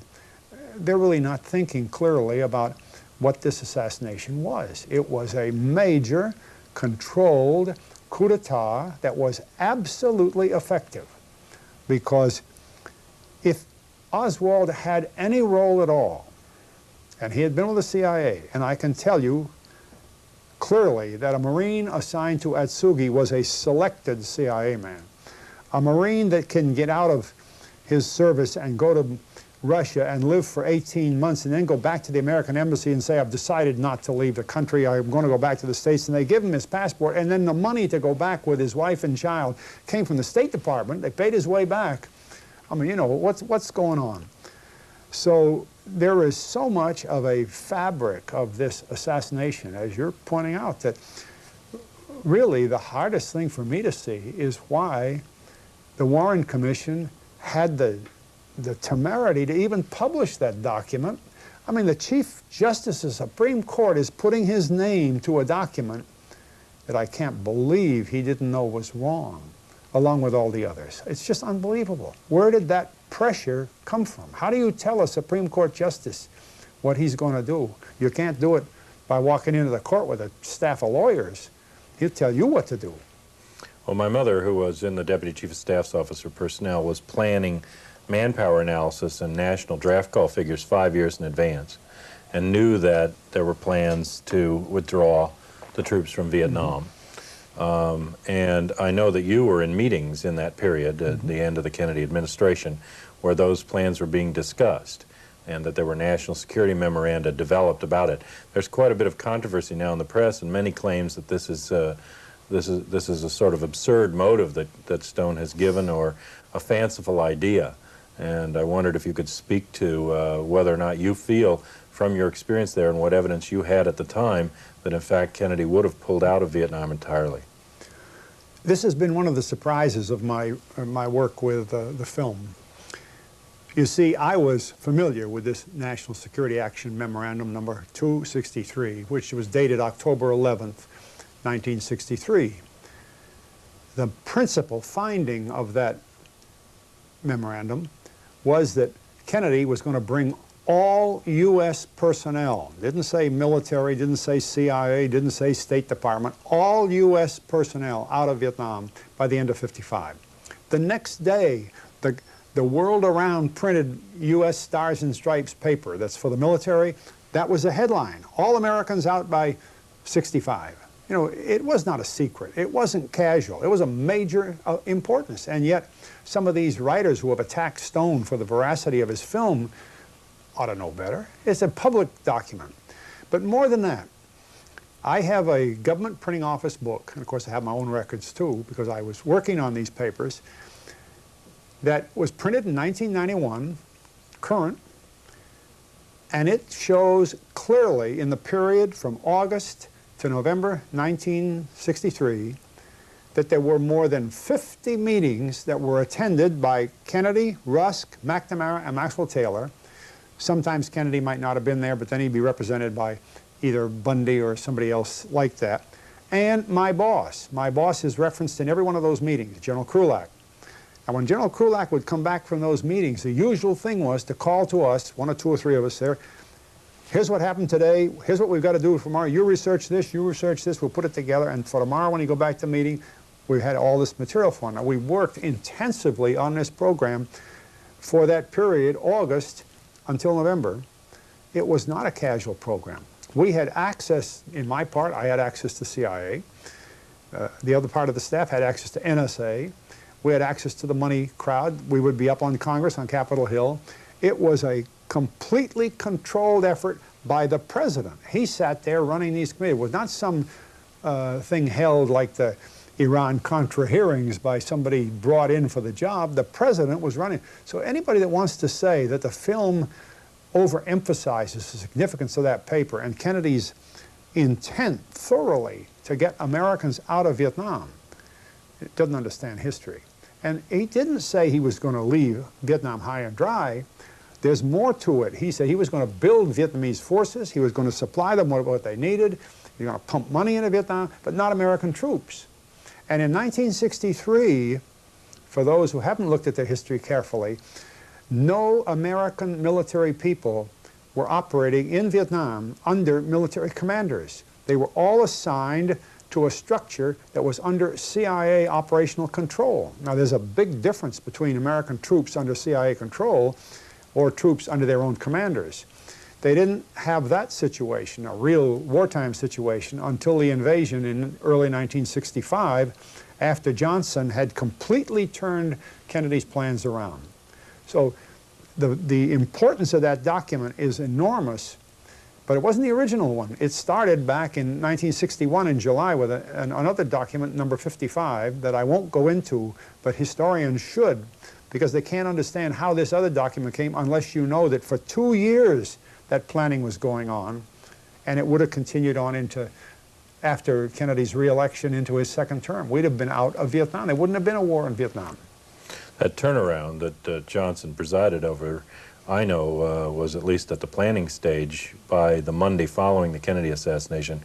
they're really not thinking clearly about what this assassination was. It was a major, controlled coup d'etat that was absolutely effective. Because if Oswald had any role at all, and he had been with the CIA, and I can tell you clearly that a Marine assigned to Atsugi was a selected CIA man. A Marine that can get out of his service and go to Russia and live for 18 months and then go back to the American embassy and say, I've decided not to leave the country, I'm going to go back to the States, and they give him his passport, and then the money to go back with his wife and child came from the State Department. They paid his way back. I mean, you know, what's going on? So there is so much of a fabric of this assassination, as you're pointing out, that really the hardest thing for me to see is why the Warren Commission had the temerity to even publish that document. I mean, the Chief Justice of the Supreme Court is putting his name to a document that I can't believe he didn't know was wrong, along with all the others. It's just unbelievable. Where did that pressure come from? How do you tell a Supreme Court Justice what he's going to do? You can't do it by walking into the court with a staff of lawyers. He'll tell you what to do. Well, my mother, who was in the Deputy Chief of Staff's Office for Personnel, was planning manpower analysis and national draft call figures 5 years in advance, and knew that there were plans to withdraw the troops from Vietnam. And I know that you were in meetings in that period at the end of the Kennedy administration where those plans were being discussed, and that there were national security memoranda developed about it. There's quite a bit of controversy now in the press, and many claims that this is a sort of absurd motive that Stone has given, or a fanciful idea. And I wondered if you could speak to whether or not you feel, from your experience there and what evidence you had at the time, that in fact Kennedy would have pulled out of Vietnam entirely. This has been one of the surprises of my work with the film. You see, I was familiar with this National Security Action Memorandum number 263, which was dated October 11th, 1963. The principal finding of that memorandum was that Kennedy was going to bring all U.S. personnel, didn't say military, didn't say CIA, didn't say State Department, all U.S. personnel out of Vietnam by the end of '55. The next day, the World Around printed U.S. Stars and Stripes paper that's for the military, that was the headline, all Americans out by '65. You know, it was not a secret. It wasn't casual. It was a major importance. And yet, some of these writers who have attacked Stone for the veracity of his film ought to know better. It's a public document. But more than that, I have a government printing office book, and of course I have my own records too, because I was working on these papers, that was printed in 1991, current, and it shows clearly in the period from August to November 1963 that there were more than 50 meetings that were attended by Kennedy, Rusk, McNamara, and Maxwell Taylor. Sometimes Kennedy might not have been there, but then he'd be represented by either Bundy or somebody else like that. And my boss. My boss is referenced in every one of those meetings, General Krulak. And when General Krulak would come back from those meetings, the usual thing was to call to us, one or two or three of us there, here's what happened today, here's what we've got to do for tomorrow, you research this, we'll put it together, and for tomorrow when you go back to the meeting, we had all this material for them. Now, we worked intensively on this program for that period, August until November. It was not a casual program. We had access, in my part, I had access to CIA. The other part of the staff had access to NSA. We had access to the money crowd. We would be up on Congress on Capitol Hill. It was a completely controlled effort by the president. He sat there running these committees. It was not some thing held like the Iran-Contra hearings by somebody brought in for the job. The president was running. So anybody that wants to say that the film overemphasizes the significance of that paper and Kennedy's intent thoroughly to get Americans out of Vietnam, it doesn't understand history. And he didn't say he was going to leave Vietnam high and dry. There's more to it. He said he was going to build Vietnamese forces. He was going to supply them with what they needed. He was going to pump money into Vietnam, but not American troops. And in 1963, for those who haven't looked at their history carefully, No American military people were operating in Vietnam under military commanders. They were all assigned to a structure that was under CIA operational control. Now, there's a big difference between American troops under CIA control or troops under their own commanders. They didn't have that situation, a real wartime situation, until the invasion in early 1965, after Johnson had completely turned Kennedy's plans around. So the importance of that document is enormous, but it wasn't the original one. It started back in 1961 in July with another document, number 55, that I won't go into, but historians should, because they can't understand how this other document came unless you know that for 2 years that planning was going on, and it would have continued on into after Kennedy's re-election into his second term. We'd have been out of Vietnam. There wouldn't have been a war in Vietnam. That turnaround that Johnson presided over, I know, was at least at the planning stage by the Monday following the Kennedy assassination,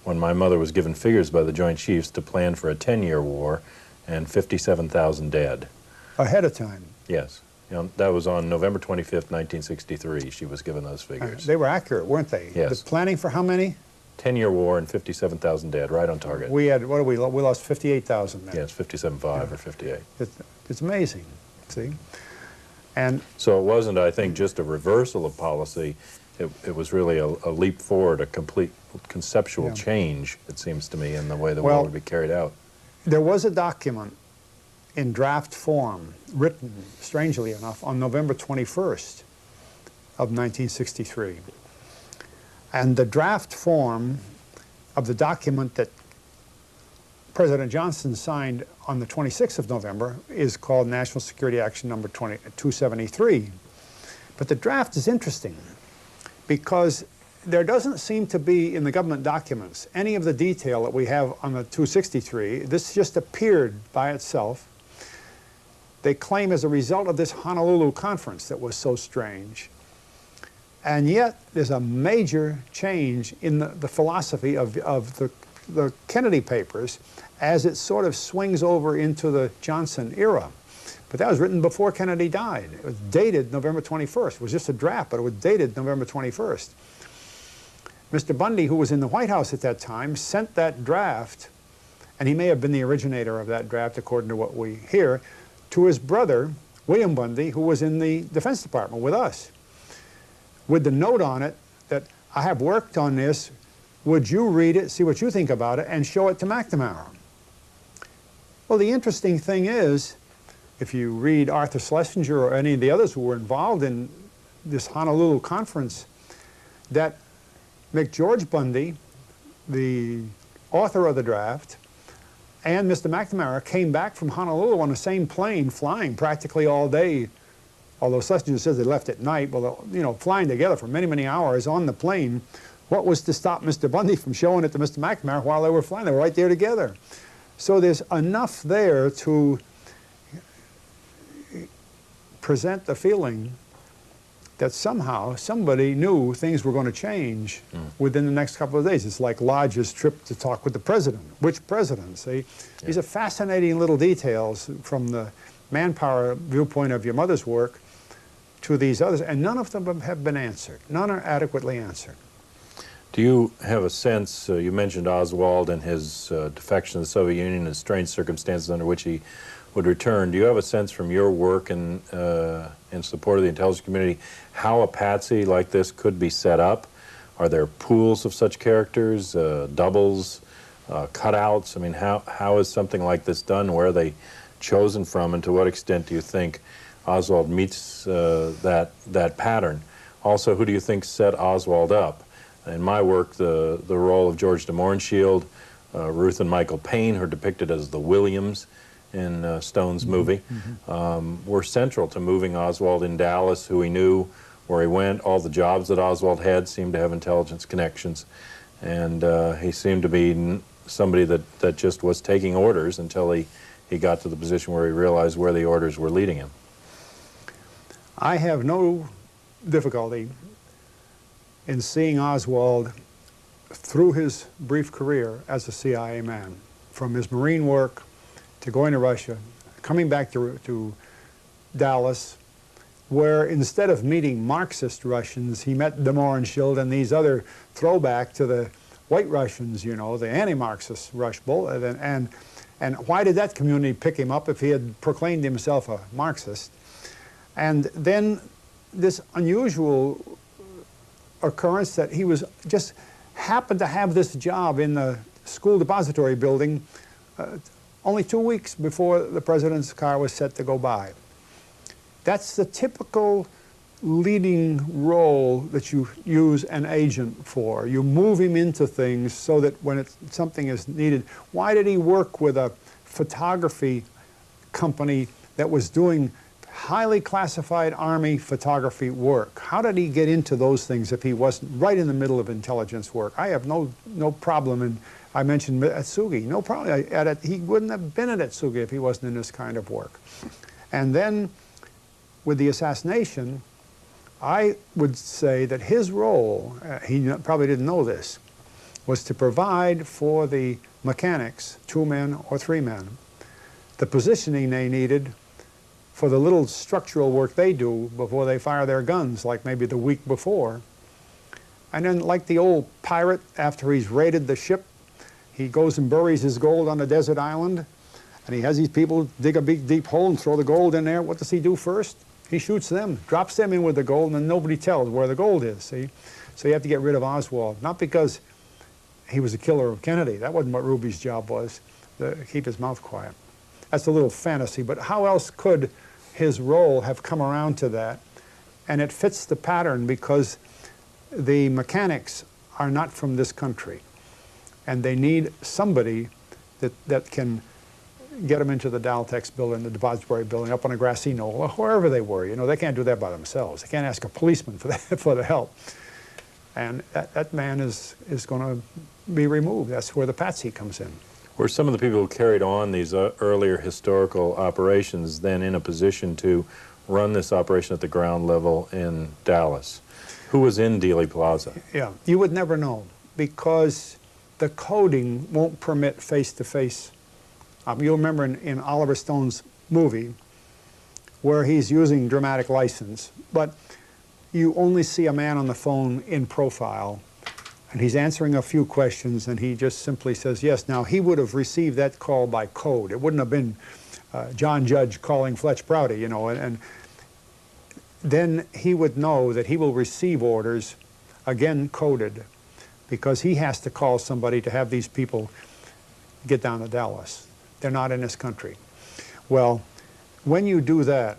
when my mother was given figures by the Joint Chiefs to plan for a 10-year war and 57,000 dead. Ahead of time. Yes. You know, that was on November 25th, 1963. She was given those figures. They were accurate, weren't they? Yes. The planning for how many? 10-year war and 57,000 dead, right on target. We had, what did we lost 58,000 men. Yes, 57.5 or 58. It's amazing, see? And so it wasn't, I think, just a reversal of policy. It was really a leap forward, a complete conceptual change, it seems to me, in the way the war would be carried out. There was a document in draft form, written, strangely enough, on November 21st of 1963. And the draft form of the document that President Johnson signed on the 26th of November is called National Security Action Number 273. But the draft is interesting because there doesn't seem to be in the government documents any of the detail that we have on the 263. This just appeared by itself. They claim as a result of this Honolulu conference that was so strange. And yet there's a major change in the philosophy of the Kennedy papers as it sort of swings over into the Johnson era. But that was written before Kennedy died. It was dated November 21st. It was just a draft, but it was dated November 21st. Mr. Bundy, who was in the White House at that time, sent that draft, and he may have been the originator of that draft, according to what we hear, to his brother, William Bundy, who was in the Defense Department with us, with the note on it that, I have worked on this, would you read it, see what you think about it, and show it to McNamara? Well, the interesting thing is, if you read Arthur Schlesinger or any of the others who were involved in this Honolulu conference, that McGeorge Bundy, the author of the draft, and Mr. McNamara came back from Honolulu on the same plane, flying practically all day, although Schlesinger says they left at night, well, you know, flying together for many, many hours on the plane. What was to stop Mr. Bundy from showing it to Mr. McNamara while they were flying? They were right there together. So there's enough there to present the feeling that somehow somebody knew things were going to change within the next couple of days. It's like Lodge's trip to talk with the president. Which president? See, these are fascinating little details from the manpower viewpoint of your mother's work to these others, and none of them have been answered. None are adequately answered. Do you have a sense, you mentioned Oswald and his defection to the Soviet Union and strange circumstances under which he would return. Do you have a sense from your work in support of the intelligence community how a patsy like this could be set up? Are there pools of such characters, doubles, cutouts? I mean, how is something like this done? Where are they chosen from, and to what extent do you think Oswald meets that pattern? Also, who do you think set Oswald up? In my work, the role of George de Mohrenschildt, Ruth and Michael Payne, who are depicted as the Williams in Stone's movie, were central to moving Oswald in Dallas, who he knew, where he went. All the jobs that Oswald had seemed to have intelligence connections, and he seemed to be somebody that just was taking orders until he got to the position where he realized where the orders were leading him. I have no difficulty in seeing Oswald through his brief career as a CIA man, from his Marine work to going to Russia, coming back to Dallas, where instead of meeting Marxist Russians, he met de Mohrenschildt and these other throwback to the white Russians, you know, the anti-Marxist Rush bull. And why did that community pick him up if he had proclaimed himself a Marxist? And then this unusual occurrence that he was just happened to have this job in the school depository building only 2 weeks before the president's car was set to go by. That's the typical leading role that you use an agent for. You move him into things so that when something is needed. Why did he work with a photography company that was doing highly classified Army photography work? How did he get into those things if he wasn't right in the middle of intelligence work? I have no problem, and I mentioned Atsugi, no problem. He wouldn't have been at Atsugi if he wasn't in this kind of work. And then with the assassination, I would say that his role, he probably didn't know this, was to provide for the mechanics, 2 men or 3 men, the positioning they needed for the little structural work they do before they fire their guns, like maybe the week before. And then, like the old pirate, after he's raided the ship, he goes and buries his gold on a desert island, and he has these people dig a big deep hole and throw the gold in there. What does he do first? He shoots them, drops them in with the gold, and then nobody tells where the gold is, see? So you have to get rid of Oswald, not because he was a killer of Kennedy. That wasn't what Ruby's job was, to keep his mouth quiet. That's a little fantasy, but how else could his role have come around to that? And it fits the pattern because the mechanics are not from this country, and they need somebody that can get them into the Daltex building, the depository building, up on a grassy knoll, or wherever they were. You know, they can't do that by themselves. They can't ask a policeman for that, for the help. And that man is going to be removed. That's where the patsy comes in. Were some of the people who carried on these earlier historical operations then in a position to run this operation at the ground level in Dallas? Who was in Dealey Plaza? Yeah, you would never know because the coding won't permit face-to-face. You'll remember in Oliver Stone's movie where he's using dramatic license, but you only see a man on the phone in profile, and he's answering a few questions, and he just simply says yes. Now, he would have received that call by code. It wouldn't have been John Judge calling Fletcher Prouty, you know, and then he would know that he will receive orders, again coded, because he has to call somebody to have these people get down to Dallas. They're not in this country. Well, when you do that,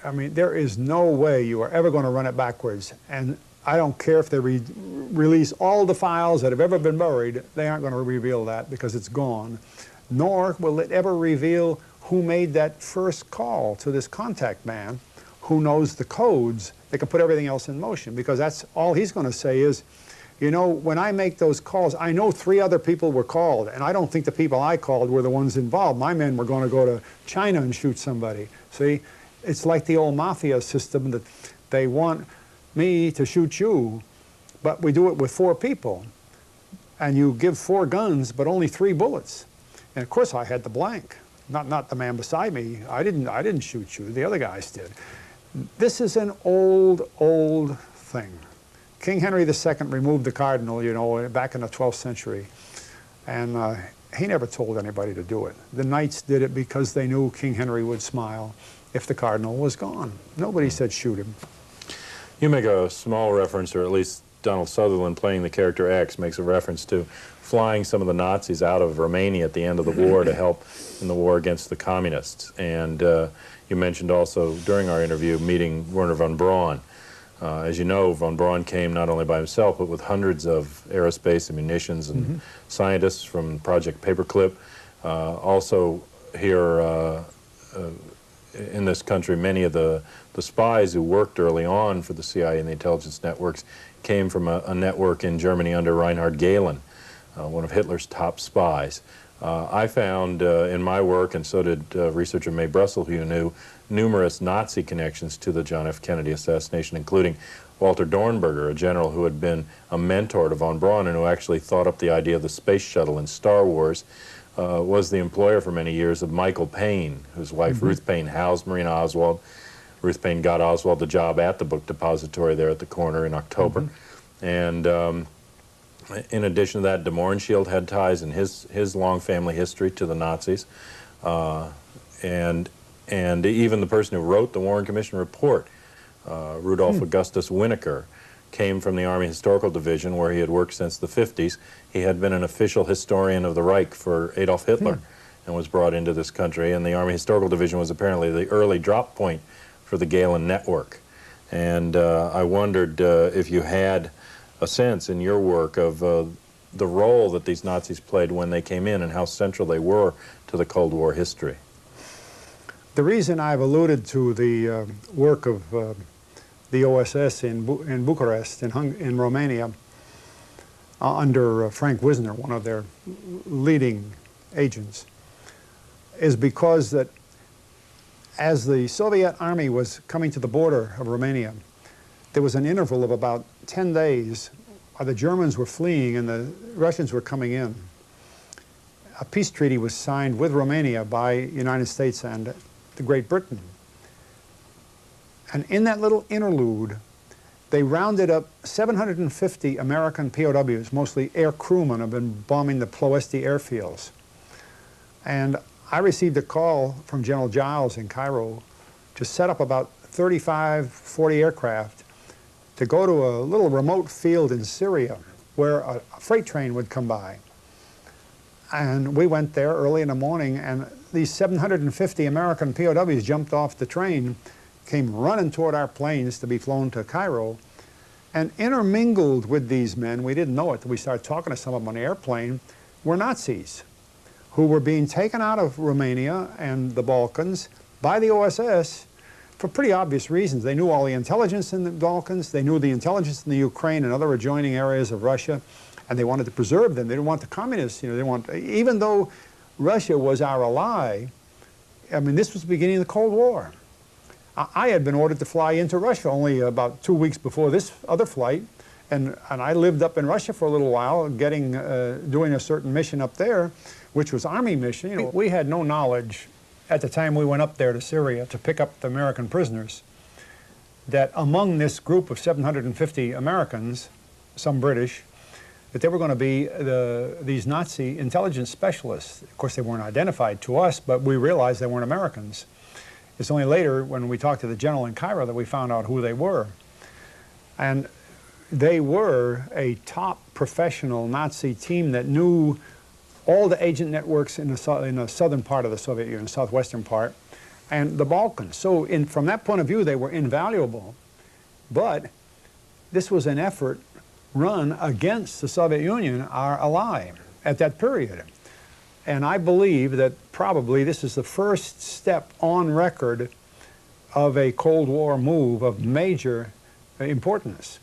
I mean, there is no way you are ever going to run it backwards. And I don't care if they release all the files that have ever been buried, they aren't going to reveal that because it's gone. Nor will it ever reveal who made that first call to this contact man who knows the codes that can put everything else in motion, because that's all he's going to say is, you know, when I make those calls, I know 3 other people were called, and I don't think the people I called were the ones involved. My men were going to go to China and shoot somebody. See, it's like the old mafia system that they want me to shoot you, but we do it with 4 people. And you give 4 guns, but only 3 bullets. And of course I had the blank, not the man beside me. I didn't shoot you, the other guys did. This is an old thing. King Henry II removed the cardinal, you know, back in the 12th century. And he never told anybody to do it. The knights did it because they knew King Henry would smile if the cardinal was gone. Nobody said shoot him. You make a small reference, or at least Donald Sutherland playing the character X makes a reference to flying some of the Nazis out of Romania at the end of the war to help in the war against the communists. And you mentioned also during our interview meeting Werner von Braun. As you know, von Braun came not only by himself, but with hundreds of aerospace and munitions and scientists from Project Paperclip. Also here in this country, many of the spies who worked early on for the CIA and the intelligence networks came from a network in Germany under Reinhard Gehlen, one of Hitler's top spies. I found in my work, and so did researcher Mae Brussel, who you knew, numerous Nazi connections to the John F. Kennedy assassination, including Walter Dornberger, a general who had been a mentor to von Braun and who actually thought up the idea of the space shuttle in Star Wars, was the employer for many years of Michael Payne, whose wife Ruth Payne housed Marina Oswald. Ruth Paine got Oswald the job at the book depository there at the corner in October. And in addition to that, de Mohrenschildt had ties in his long family history to the Nazis. And even the person who wrote the Warren Commission report, Rudolf Augustus Winokur, came from the Army Historical Division, where he had worked since the 50s. He had been an official historian of the Reich for Adolf Hitler and was brought into this country. And the Army Historical Division was apparently the early drop point for the Gehlen network. And I wondered if you had a sense in your work of the role that these Nazis played when they came in and how central they were to the Cold War history. The reason I've alluded to the work of the OSS in Bucharest, in Romania, under Frank Wisner, one of their leading agents, is because that as the Soviet army was coming to the border of Romania, there was an interval of about 10 days while the Germans were fleeing and the Russians were coming in. A peace treaty was signed with Romania by the United States and the Great Britain. And in that little interlude, they rounded up 750 American POWs, mostly air crewmen, have been bombing the Ploesti airfields. And I received a call from General Giles in Cairo to set up about 35, 40 aircraft to go to a little remote field in Syria where a freight train would come by. And we went there early in the morning, and these 750 American POWs jumped off the train, came running toward our planes to be flown to Cairo, and intermingled with these men, we didn't know it till we started talking to some of them on the airplane, were Nazis who were being taken out of Romania and the Balkans by the OSS for pretty obvious reasons. They knew all the intelligence in the Balkans, they knew the intelligence in the Ukraine and other adjoining areas of Russia, and they wanted to preserve them. They didn't want the communists, they want, even though Russia was our ally, I mean, this was the beginning of the Cold War. I had been ordered to fly into Russia only about 2 weeks before this other flight, and I lived up in Russia for a little while, doing a certain mission up there, which was Army mission. We had no knowledge at the time we went up there to Syria to pick up the American prisoners that among this group of 750 Americans, some British, that they were going to be these Nazi intelligence specialists. Of course, they weren't identified to us, but we realized they weren't Americans. It's only later, when we talked to the general in Cairo, that we found out who they were. And they were a top professional Nazi team that knew all the agent networks in the southern part of the Soviet Union, southwestern part, and the Balkans. So from that point of view, they were invaluable. But this was an effort run against the Soviet Union, our ally, at that period. And I believe that probably this is the first step on record of a Cold War move of major importance.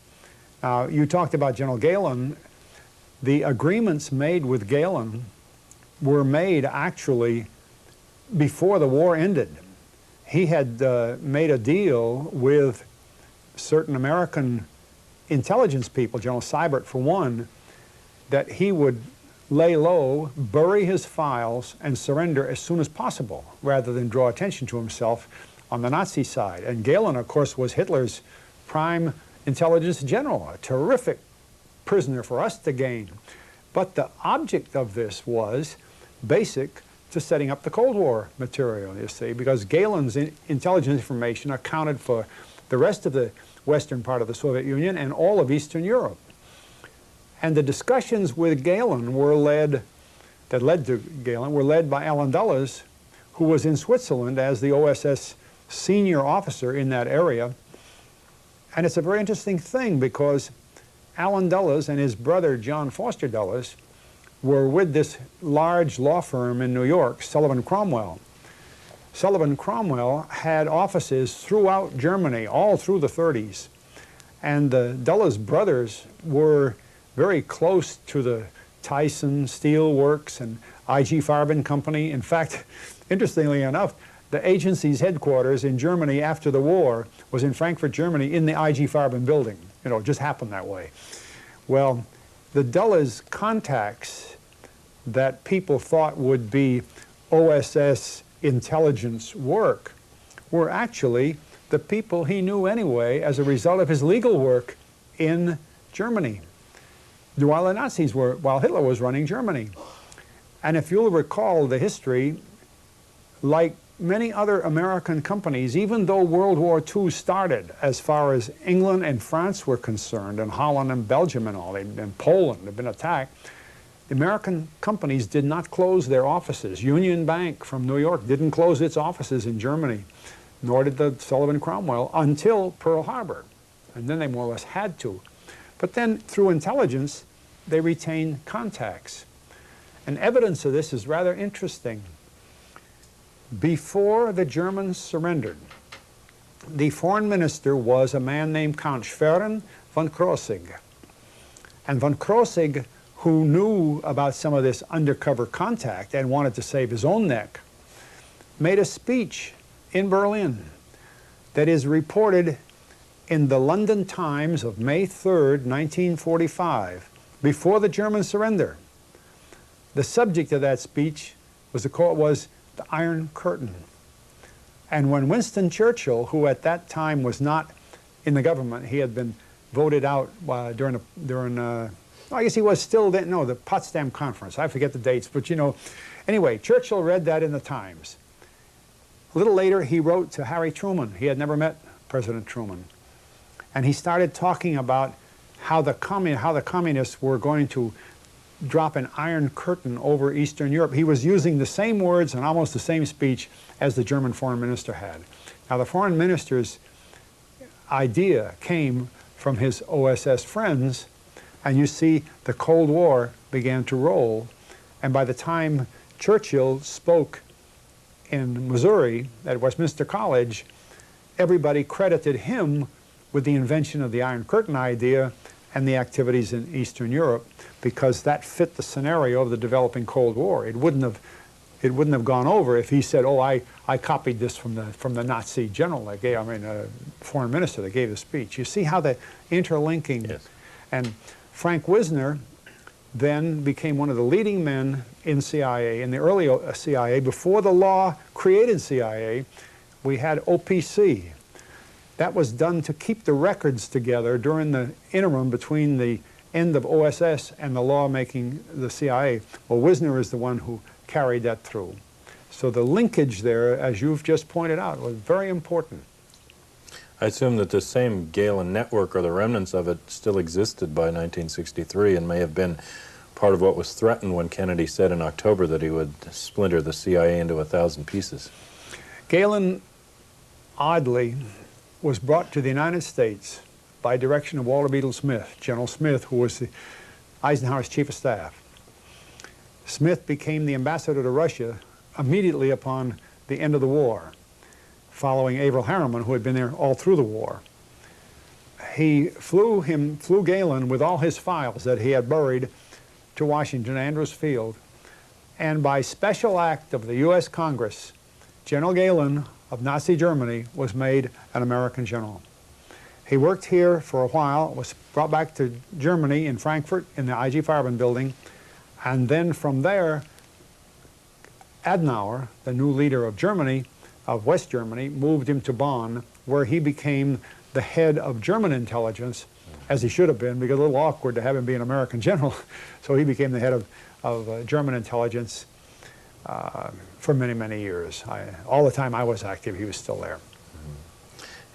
You talked about General Gehlen. The agreements made with Gehlen were made actually before the war ended. He had made a deal with certain American intelligence people, General Seibert for one, that he would lay low, bury his files, and surrender as soon as possible, rather than draw attention to himself on the Nazi side. And Gehlen, of course, was Hitler's prime intelligence general, a terrific prisoner for us to gain. But the object of this was basic to setting up the Cold War material, you see, because Gehlen's intelligence information accounted for the rest of the western part of the Soviet Union and all of Eastern Europe. And the discussions with Gehlen were led by Allen Dulles, who was in Switzerland as the OSS senior officer in that area. And it's a very interesting thing because Allen Dulles and his brother John Foster Dulles were with this large law firm in New York, Sullivan Cromwell. Sullivan Cromwell had offices throughout Germany, all through the 30s. And the Dulles brothers were very close to the Tyson Steel Works and I.G. Farben Company. In fact, interestingly enough, the agency's headquarters in Germany after the war was in Frankfurt, Germany, in the I.G. Farben building. It just happened that way. Well, the Dulles contacts that people thought would be OSS intelligence work were actually the people he knew anyway as a result of his legal work in Germany, while Hitler was running Germany. And if you'll recall the history, like many other American companies, even though World War II started, as far as England and France were concerned, and Holland and Belgium and all, and Poland had been attacked, the American companies did not close their offices. Union Bank from New York didn't close its offices in Germany, nor did the Sullivan Cromwell, until Pearl Harbor. And then they more or less had to. But then, through intelligence, they retained contacts. And evidence of this is rather interesting. Before the Germans surrendered, the foreign minister was a man named Count Schwerin von Krosigk. And von Krosigk, who knew about some of this undercover contact and wanted to save his own neck, made a speech in Berlin that is reported in the London Times of May 3rd, 1945, before the German surrender. The subject of that speech was the Iron Curtain. And when Winston Churchill, who at that time was not in the government, he had been voted out I guess he was still then, no, the Potsdam Conference. I forget the dates, but you know. Anyway, Churchill read that in the Times. A little later, he wrote to Harry Truman. He had never met President Truman. And he started talking about how the communists were going to drop an iron curtain over Eastern Europe. He was using the same words and almost the same speech as the German foreign minister had. Now, the foreign minister's idea came from his OSS friends, and you see the Cold War began to roll. And by the time Churchill spoke in Missouri at Westminster College, everybody credited him with the invention of the Iron Curtain idea and the activities in Eastern Europe, because that fit the scenario of the developing Cold War. It wouldn't have gone over if he said, "Oh, I copied this from the Nazi general that gave, foreign minister that gave the speech." You see how the interlinking. Yes. And Frank Wisner then became one of the leading men in CIA, in the early CIA. Before the law created CIA, we had OPC. That was done to keep the records together during the interim between the end of OSS and the law making the CIA. Well, Wisner is the one who carried that through. So the linkage there, as you've just pointed out, was very important. I assume that the same Galen network, or the remnants of it, still existed by 1963 and may have been part of what was threatened when Kennedy said in October that he would splinter the CIA into 1,000 pieces. Galen, oddly, was brought to the United States by direction of Walter Beadle Smith, General Smith, who was Eisenhower's chief of staff. Smith became the ambassador to Russia immediately upon the end of the war, following Averell Harriman, who had been there all through the war. He flew Galen with all his files that he had buried to Washington, Andrews Field, and by special act of the U.S. Congress, General Galen of Nazi Germany was made an American general. He worked here for a while, was brought back to Germany in Frankfurt in the IG Farben building, and then from there, Adenauer, the new leader of Germany, of West Germany, moved him to Bonn, where he became the head of German intelligence, as he should have been, because a little awkward to have him be an American general. So he became the head of German intelligence for many, many years. All the time I was active, he was still there.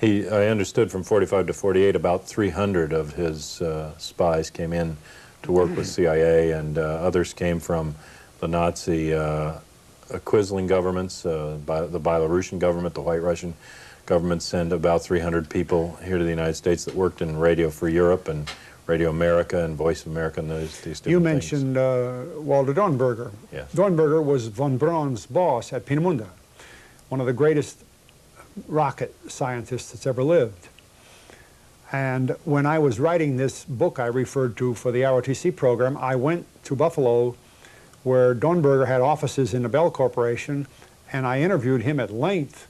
I understood from 45 to 48, about 300 of his spies came in to work with CIA, and others came from the Nazi Quisling governments, the Belarusian government, the White Russian government sent about 300 people here to the United States that worked in Radio Free Europe and Radio America and Voice of America and these different You mentioned Walter Dornberger. Yes. Dornberger was von Braun's boss at Peenemünde, one of the greatest rocket scientists that's ever lived. And when I was writing this book I referred to for the ROTC program, I went to Buffalo, where Dornberger had offices in the Bell Corporation, and I interviewed him at length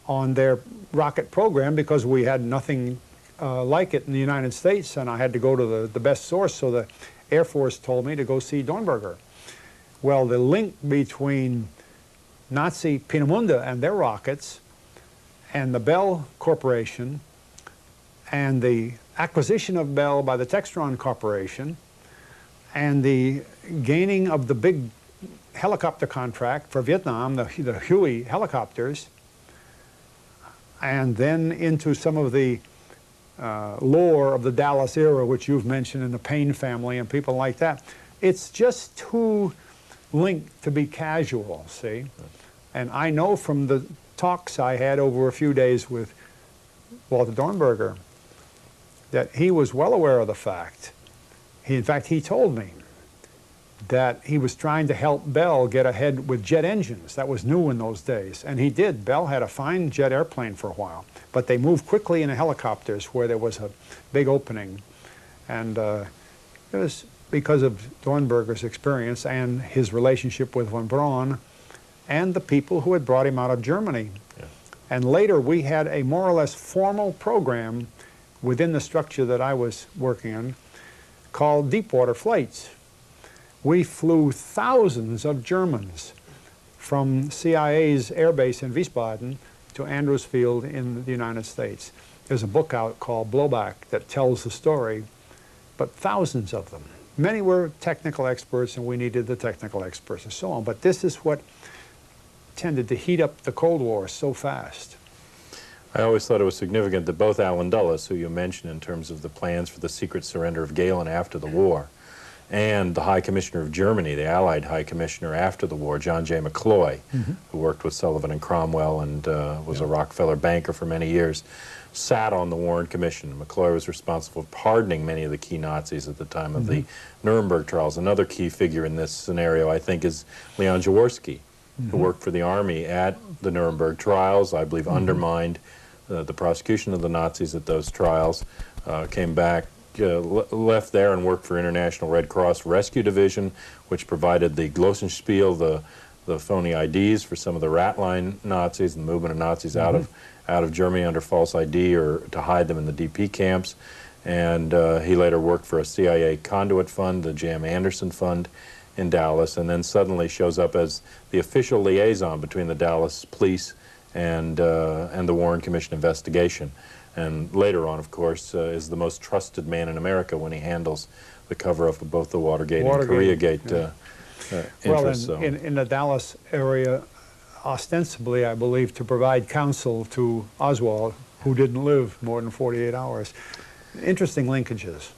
on their rocket program, because we had nothing like it in the United States, and I had to go to the best source, so the Air Force told me to go see Dornberger. Well, the link between Nazi Peenemünde and their rockets and the Bell Corporation and the acquisition of Bell by the Textron Corporation and the gaining of the big helicopter contract for Vietnam, the Huey helicopters, and then into some of the lore of the Dallas era, which you've mentioned, and the Payne family and people like that. It's just too linked to be casual, see? And I know from the talks I had over a few days with Walter Dornberger that he was well aware of the fact. In fact, he told me that he was trying to help Bell get ahead with jet engines. That was new in those days. And he did. Bell had a fine jet airplane for a while. But they moved quickly into helicopters where there was a big opening. And it was because of Dornberger's experience and his relationship with von Braun and the people who had brought him out of Germany. Yeah. And later we had a more or less formal program within the structure that I was working in called deepwater flights. We flew thousands of Germans from CIA's airbase in Wiesbaden to Andrews Field in the United States. There's a book out called Blowback that tells the story, but thousands of them. Many were technical experts, and we needed the technical experts and so on, but this is what tended to heat up the Cold War so fast. I always thought it was significant that both Allen Dulles, who you mentioned in terms of the plans for the secret surrender of Galen after the war, and the High Commissioner of Germany, the Allied High Commissioner after the war, John J. McCloy, who worked with Sullivan and Cromwell and was a Rockefeller banker for many years, sat on the Warren Commission. McCloy was responsible for pardoning many of the key Nazis at the time of the Nuremberg trials. Another key figure in this scenario, I think, is Leon Jaworski, who worked for the Army at the Nuremberg trials, I believe undermined the prosecution of the Nazis at those trials, came back, left there and worked for International Red Cross Rescue Division, which provided the Glossenspiel, the phony IDs for some of the rat line Nazis and the movement of Nazis out of Germany under false ID or to hide them in the DP camps. And he later worked for a CIA conduit fund, the J.M. Anderson Fund in Dallas, and then suddenly shows up as the official liaison between the Dallas police and the Warren Commission investigation. And later on, of course, is the most trusted man in America when he handles the cover-up of both the Watergate and Koreagate interests. Well, in the Dallas area, ostensibly, I believe, to provide counsel to Oswald, who didn't live more than 48 hours. Interesting linkages.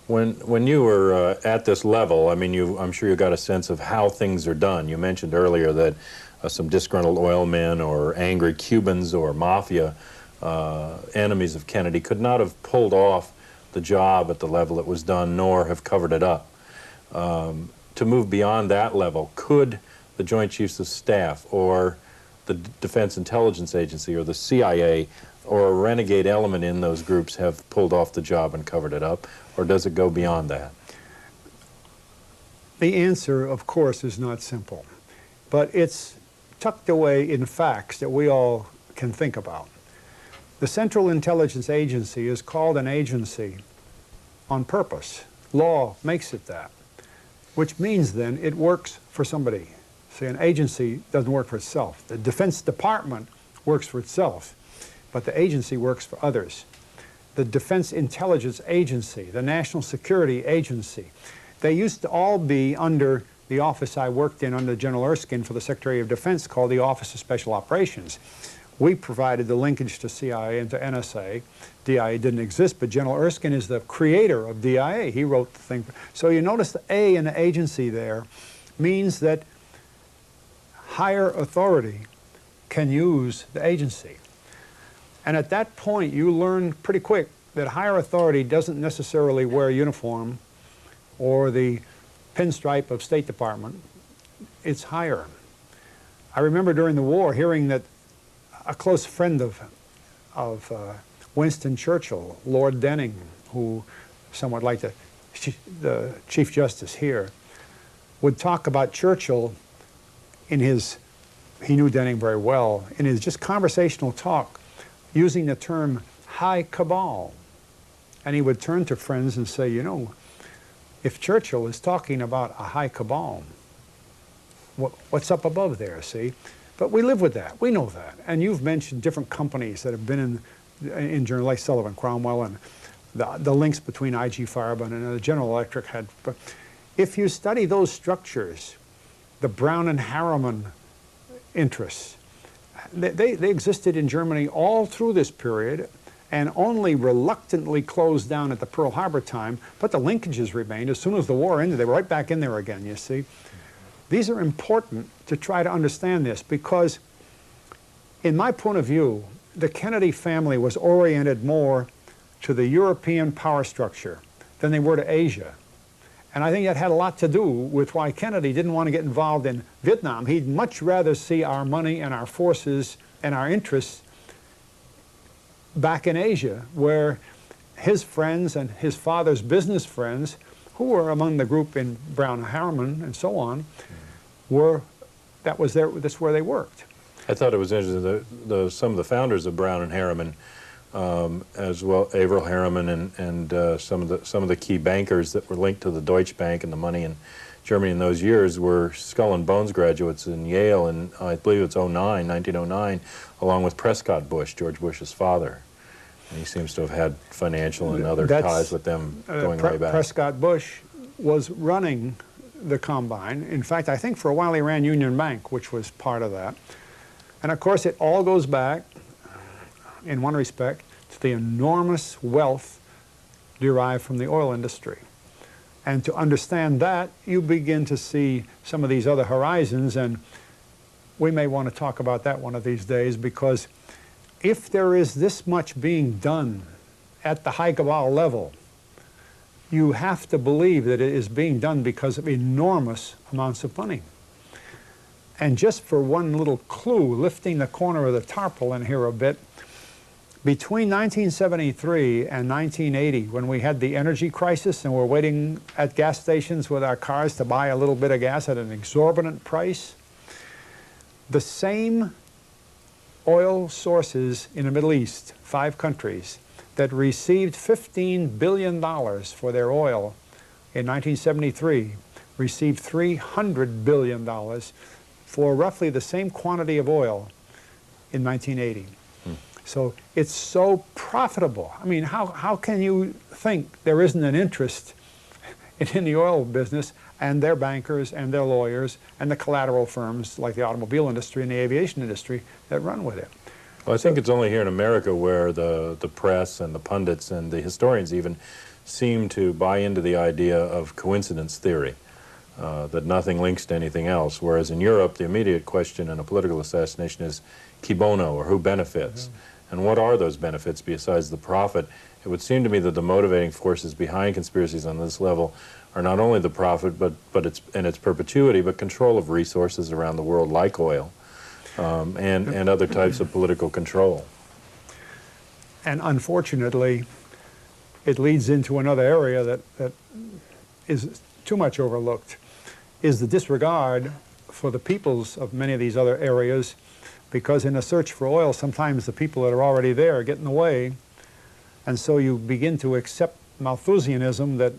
When you were at this level, I mean, I'm sure you got a sense of how things are done. You mentioned earlier that some disgruntled oil men or angry Cubans or mafia enemies of Kennedy could not have pulled off the job at the level it was done, nor have covered it up. To move beyond that level, could the Joint Chiefs of Staff or the Defense Intelligence Agency or the CIA or a renegade element in those groups have pulled off the job and covered it up, or does it go beyond that? The answer, of course, is not simple, but it's tucked away in facts that we all can think about. The Central Intelligence Agency is called an agency on purpose. Law makes it that, which means then it works for somebody. See, an agency doesn't work for itself. The Defense Department works for itself, but the agency works for others. The Defense Intelligence Agency, the National Security Agency, they used to all be under the office I worked in under General Erskine for the Secretary of Defense called the Office of Special Operations. We provided the linkage to CIA and to NSA. DIA didn't exist, but General Erskine is the creator of DIA. He wrote the thing. So you notice the A in the agency there means that higher authority can use the agency. And at that point, you learn pretty quick that higher authority doesn't necessarily wear a uniform or the pinstripe of State Department. It's higher. I remember during the war hearing that a close friend of Winston Churchill, Lord Denning, who somewhat like the Chief Justice here, would talk about Churchill in his, he knew Denning very well, in his just conversational talk, using the term high cabal. And he would turn to friends and say, you know, if Churchill is talking about a high cabal, what's up above there, see? But we live with that. We know that. And you've mentioned different companies that have been in General, like Sullivan Cromwell, and the links between I.G. Farben and General Electric had. But if you study those structures, the Brown and Harriman interests, they existed in Germany all through this period and only reluctantly closed down at the Pearl Harbor time, but the linkages remained. As soon as the war ended, they were right back in there again, you see. These are important to try to understand this because, in my point of view, the Kennedy family was oriented more to the European power structure than they were to Asia. And I think that had a lot to do with why Kennedy didn't want to get involved in Vietnam. He'd much rather see our money and our forces and our interests back in Asia, where his friends and his father's business friends, who were among the group in Brown and Harriman and so on, that's where they worked. I thought it was interesting that some of the founders of Brown and Harriman, as well, Averell Harriman and some of the key bankers that were linked to the Deutsche Bank and the money in Germany in those years, were Skull and Bones graduates in Yale, and I believe it's 1909, along with Prescott Bush, George Bush's father. And he seems to have had financial and other ties with them going way back. Prescott Bush was running the Combine. In fact, I think for a while he ran Union Bank, which was part of that. And of course, it all goes back, in one respect, to the enormous wealth derived from the oil industry. And to understand that, you begin to see some of these other horizons, and we may want to talk about that one of these days, because if there is this much being done at the high cabal level, you have to believe that it is being done because of enormous amounts of money. And just for one little clue, lifting the corner of the tarpaulin here a bit, between 1973 and 1980, when we had the energy crisis and we're waiting at gas stations with our cars to buy a little bit of gas at an exorbitant price, the same oil sources in the Middle East, 5 countries, that received $15 billion for their oil in 1973, received $300 billion for roughly the same quantity of oil in 1980. So it's so profitable. I mean, how can you think there isn't an interest in the oil business and their bankers and their lawyers and the collateral firms like the automobile industry and the aviation industry that run with it? Well, I think it's only here in America where the press and the pundits and the historians even seem to buy into the idea of coincidence theory, that nothing links to anything else, whereas in Europe the immediate question in a political assassination is qui bono, or who benefits. And what are those benefits besides the profit? It would seem to me that the motivating forces behind conspiracies on this level are not only the profit, but its perpetuity, but control of resources around the world like oil, and other types of political control. And unfortunately, it leads into another area that is too much overlooked, is the disregard for the peoples of many of these other areas, because in the search for oil, sometimes the people that are already there get in the way, and so you begin to accept Malthusianism that,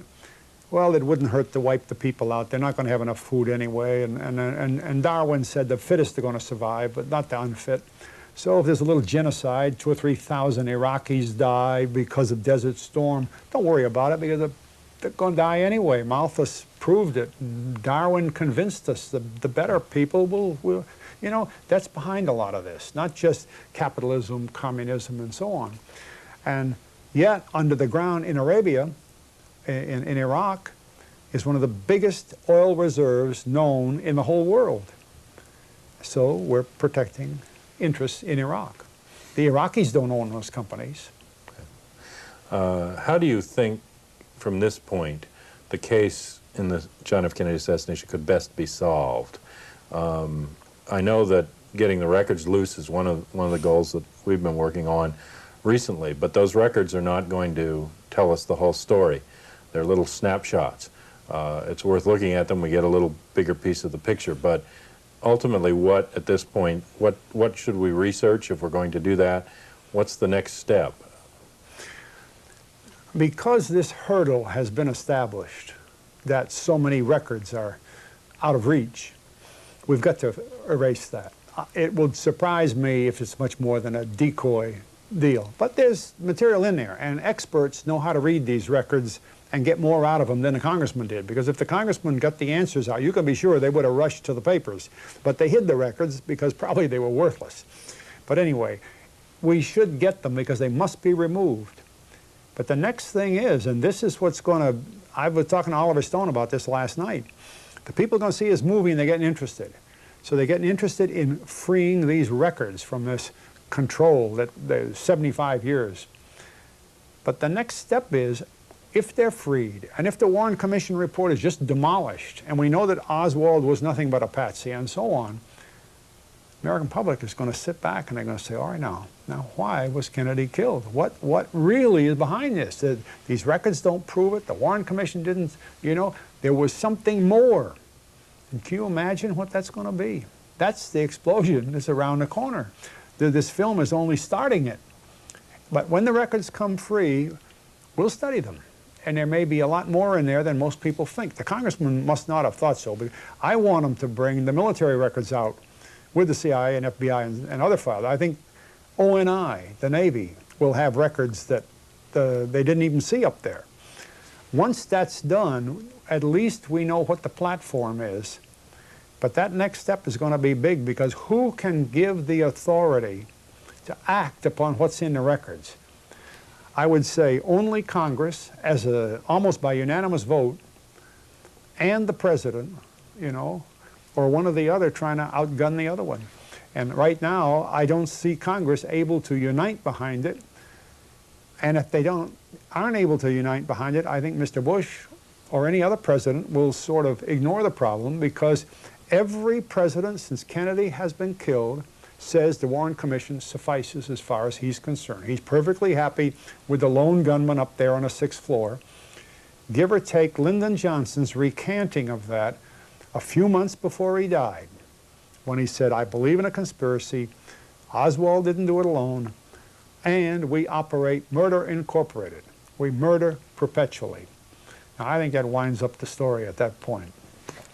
well, it wouldn't hurt to wipe the people out. They're not going to have enough food anyway, and Darwin said the fittest are going to survive, but not the unfit. So if there's a little genocide, 2,000 or 3,000 Iraqis die because of Desert Storm, don't worry about it, because they're going to die anyway. Malthus proved it. Darwin convinced us the better people will, you know, that's behind a lot of this, not just capitalism, communism, and so on. And yet, under the ground in Arabia, in Iraq, is one of the biggest oil reserves known in the whole world. So we're protecting interests in Iraq. The Iraqis don't own those companies. How do you think, from this point, the case in the John F. Kennedy assassination could best be solved? I know that getting the records loose is one of the goals that we've been working on recently, but those records are not going to tell us the whole story. They're little snapshots. It's worth looking at them. We get a little bigger piece of the picture, but ultimately, at this point, what should we research if we're going to do that? What's the next step? Because this hurdle has been established, that so many records are out of reach, we've got to erase that. it would surprise me if it's much more than a decoy deal. But there's material in there, and experts know how to read these records and get more out of them than the congressman did. Because if the congressman got the answers out, you can be sure they would have rushed to the papers. But they hid the records because probably they were worthless. But anyway, we should get them because they must be removed. But the next thing is, and this is what's going to, I was talking to Oliver Stone about this last night, the people are going to see his movie and they're getting interested. So they're getting interested in freeing these records from this control that there's 75 years. But the next step is, if they're freed, and if the Warren Commission report is just demolished, and we know that Oswald was nothing but a patsy and so on, the American public is going to sit back and they're going to say, all right, now why was Kennedy killed? What really is behind this? These records don't prove it. The Warren Commission didn't, you know, there was something more. And can you imagine what that's going to be? That's the explosion that's around the corner. This film is only starting it. But when the records come free, we'll study them. And there may be a lot more in there than most people think. The congressman must not have thought so, but I want them to bring the military records out with the CIA and FBI and other files. I think ONI, the Navy, will have records that they didn't even see up there. Once that's done, at least we know what the platform is. But that next step is going to be big, because who can give the authority to act upon what's in the records? I would say only Congress, as almost by unanimous vote, and the president, you know, or one or the other trying to outgun the other one. And right now, I don't see Congress able to unite behind it. And if they aren't able to unite behind it, I think Mr. Bush or any other president will sort of ignore the problem, because every president since Kennedy has been killed says the Warren Commission suffices as far as he's concerned. He's perfectly happy with the lone gunman up there on the 6th floor. Give or take Lyndon Johnson's recanting of that a few months before he died, when he said, I believe in a conspiracy, Oswald didn't do it alone, and we operate Murder Incorporated. We murder perpetually. Now, I think that winds up the story at that point.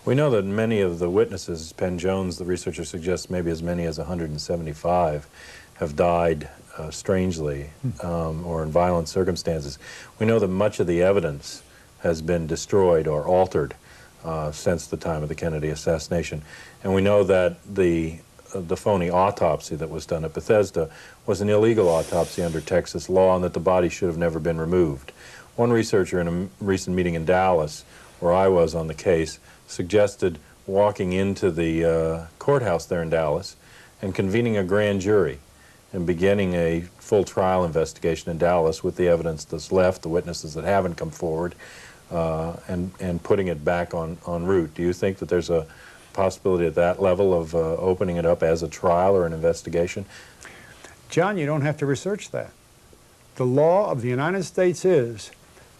We know that many of the witnesses, Penn Jones, the researcher, suggests maybe as many as 175 have died strangely or in violent circumstances. We know that much of the evidence has been destroyed or altered since the time of the Kennedy assassination. And we know that the phony autopsy that was done at Bethesda was an illegal autopsy under Texas law, and that the body should have never been removed. One researcher in a recent meeting in Dallas, where I was on the case, suggested walking into the courthouse there in Dallas and convening a grand jury and beginning a full trial investigation in Dallas with the evidence that's left, the witnesses that haven't come forward, and putting it back on route. Do you think that there's a possibility at that level of opening it up as a trial or an investigation? John, you don't have to research that. The law of the United States is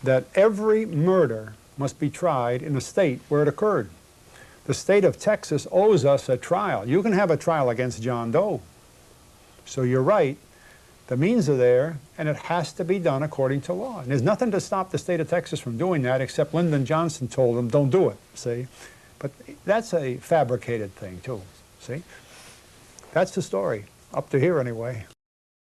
that every murder must be tried in the state where it occurred. The state of Texas owes us a trial. You can have a trial against John Doe. So you're right, the means are there, and it has to be done according to law. And there's nothing to stop the state of Texas from doing that, except Lyndon Johnson told them, don't do it, see? But that's a fabricated thing, too, see? That's the story, up to here anyway.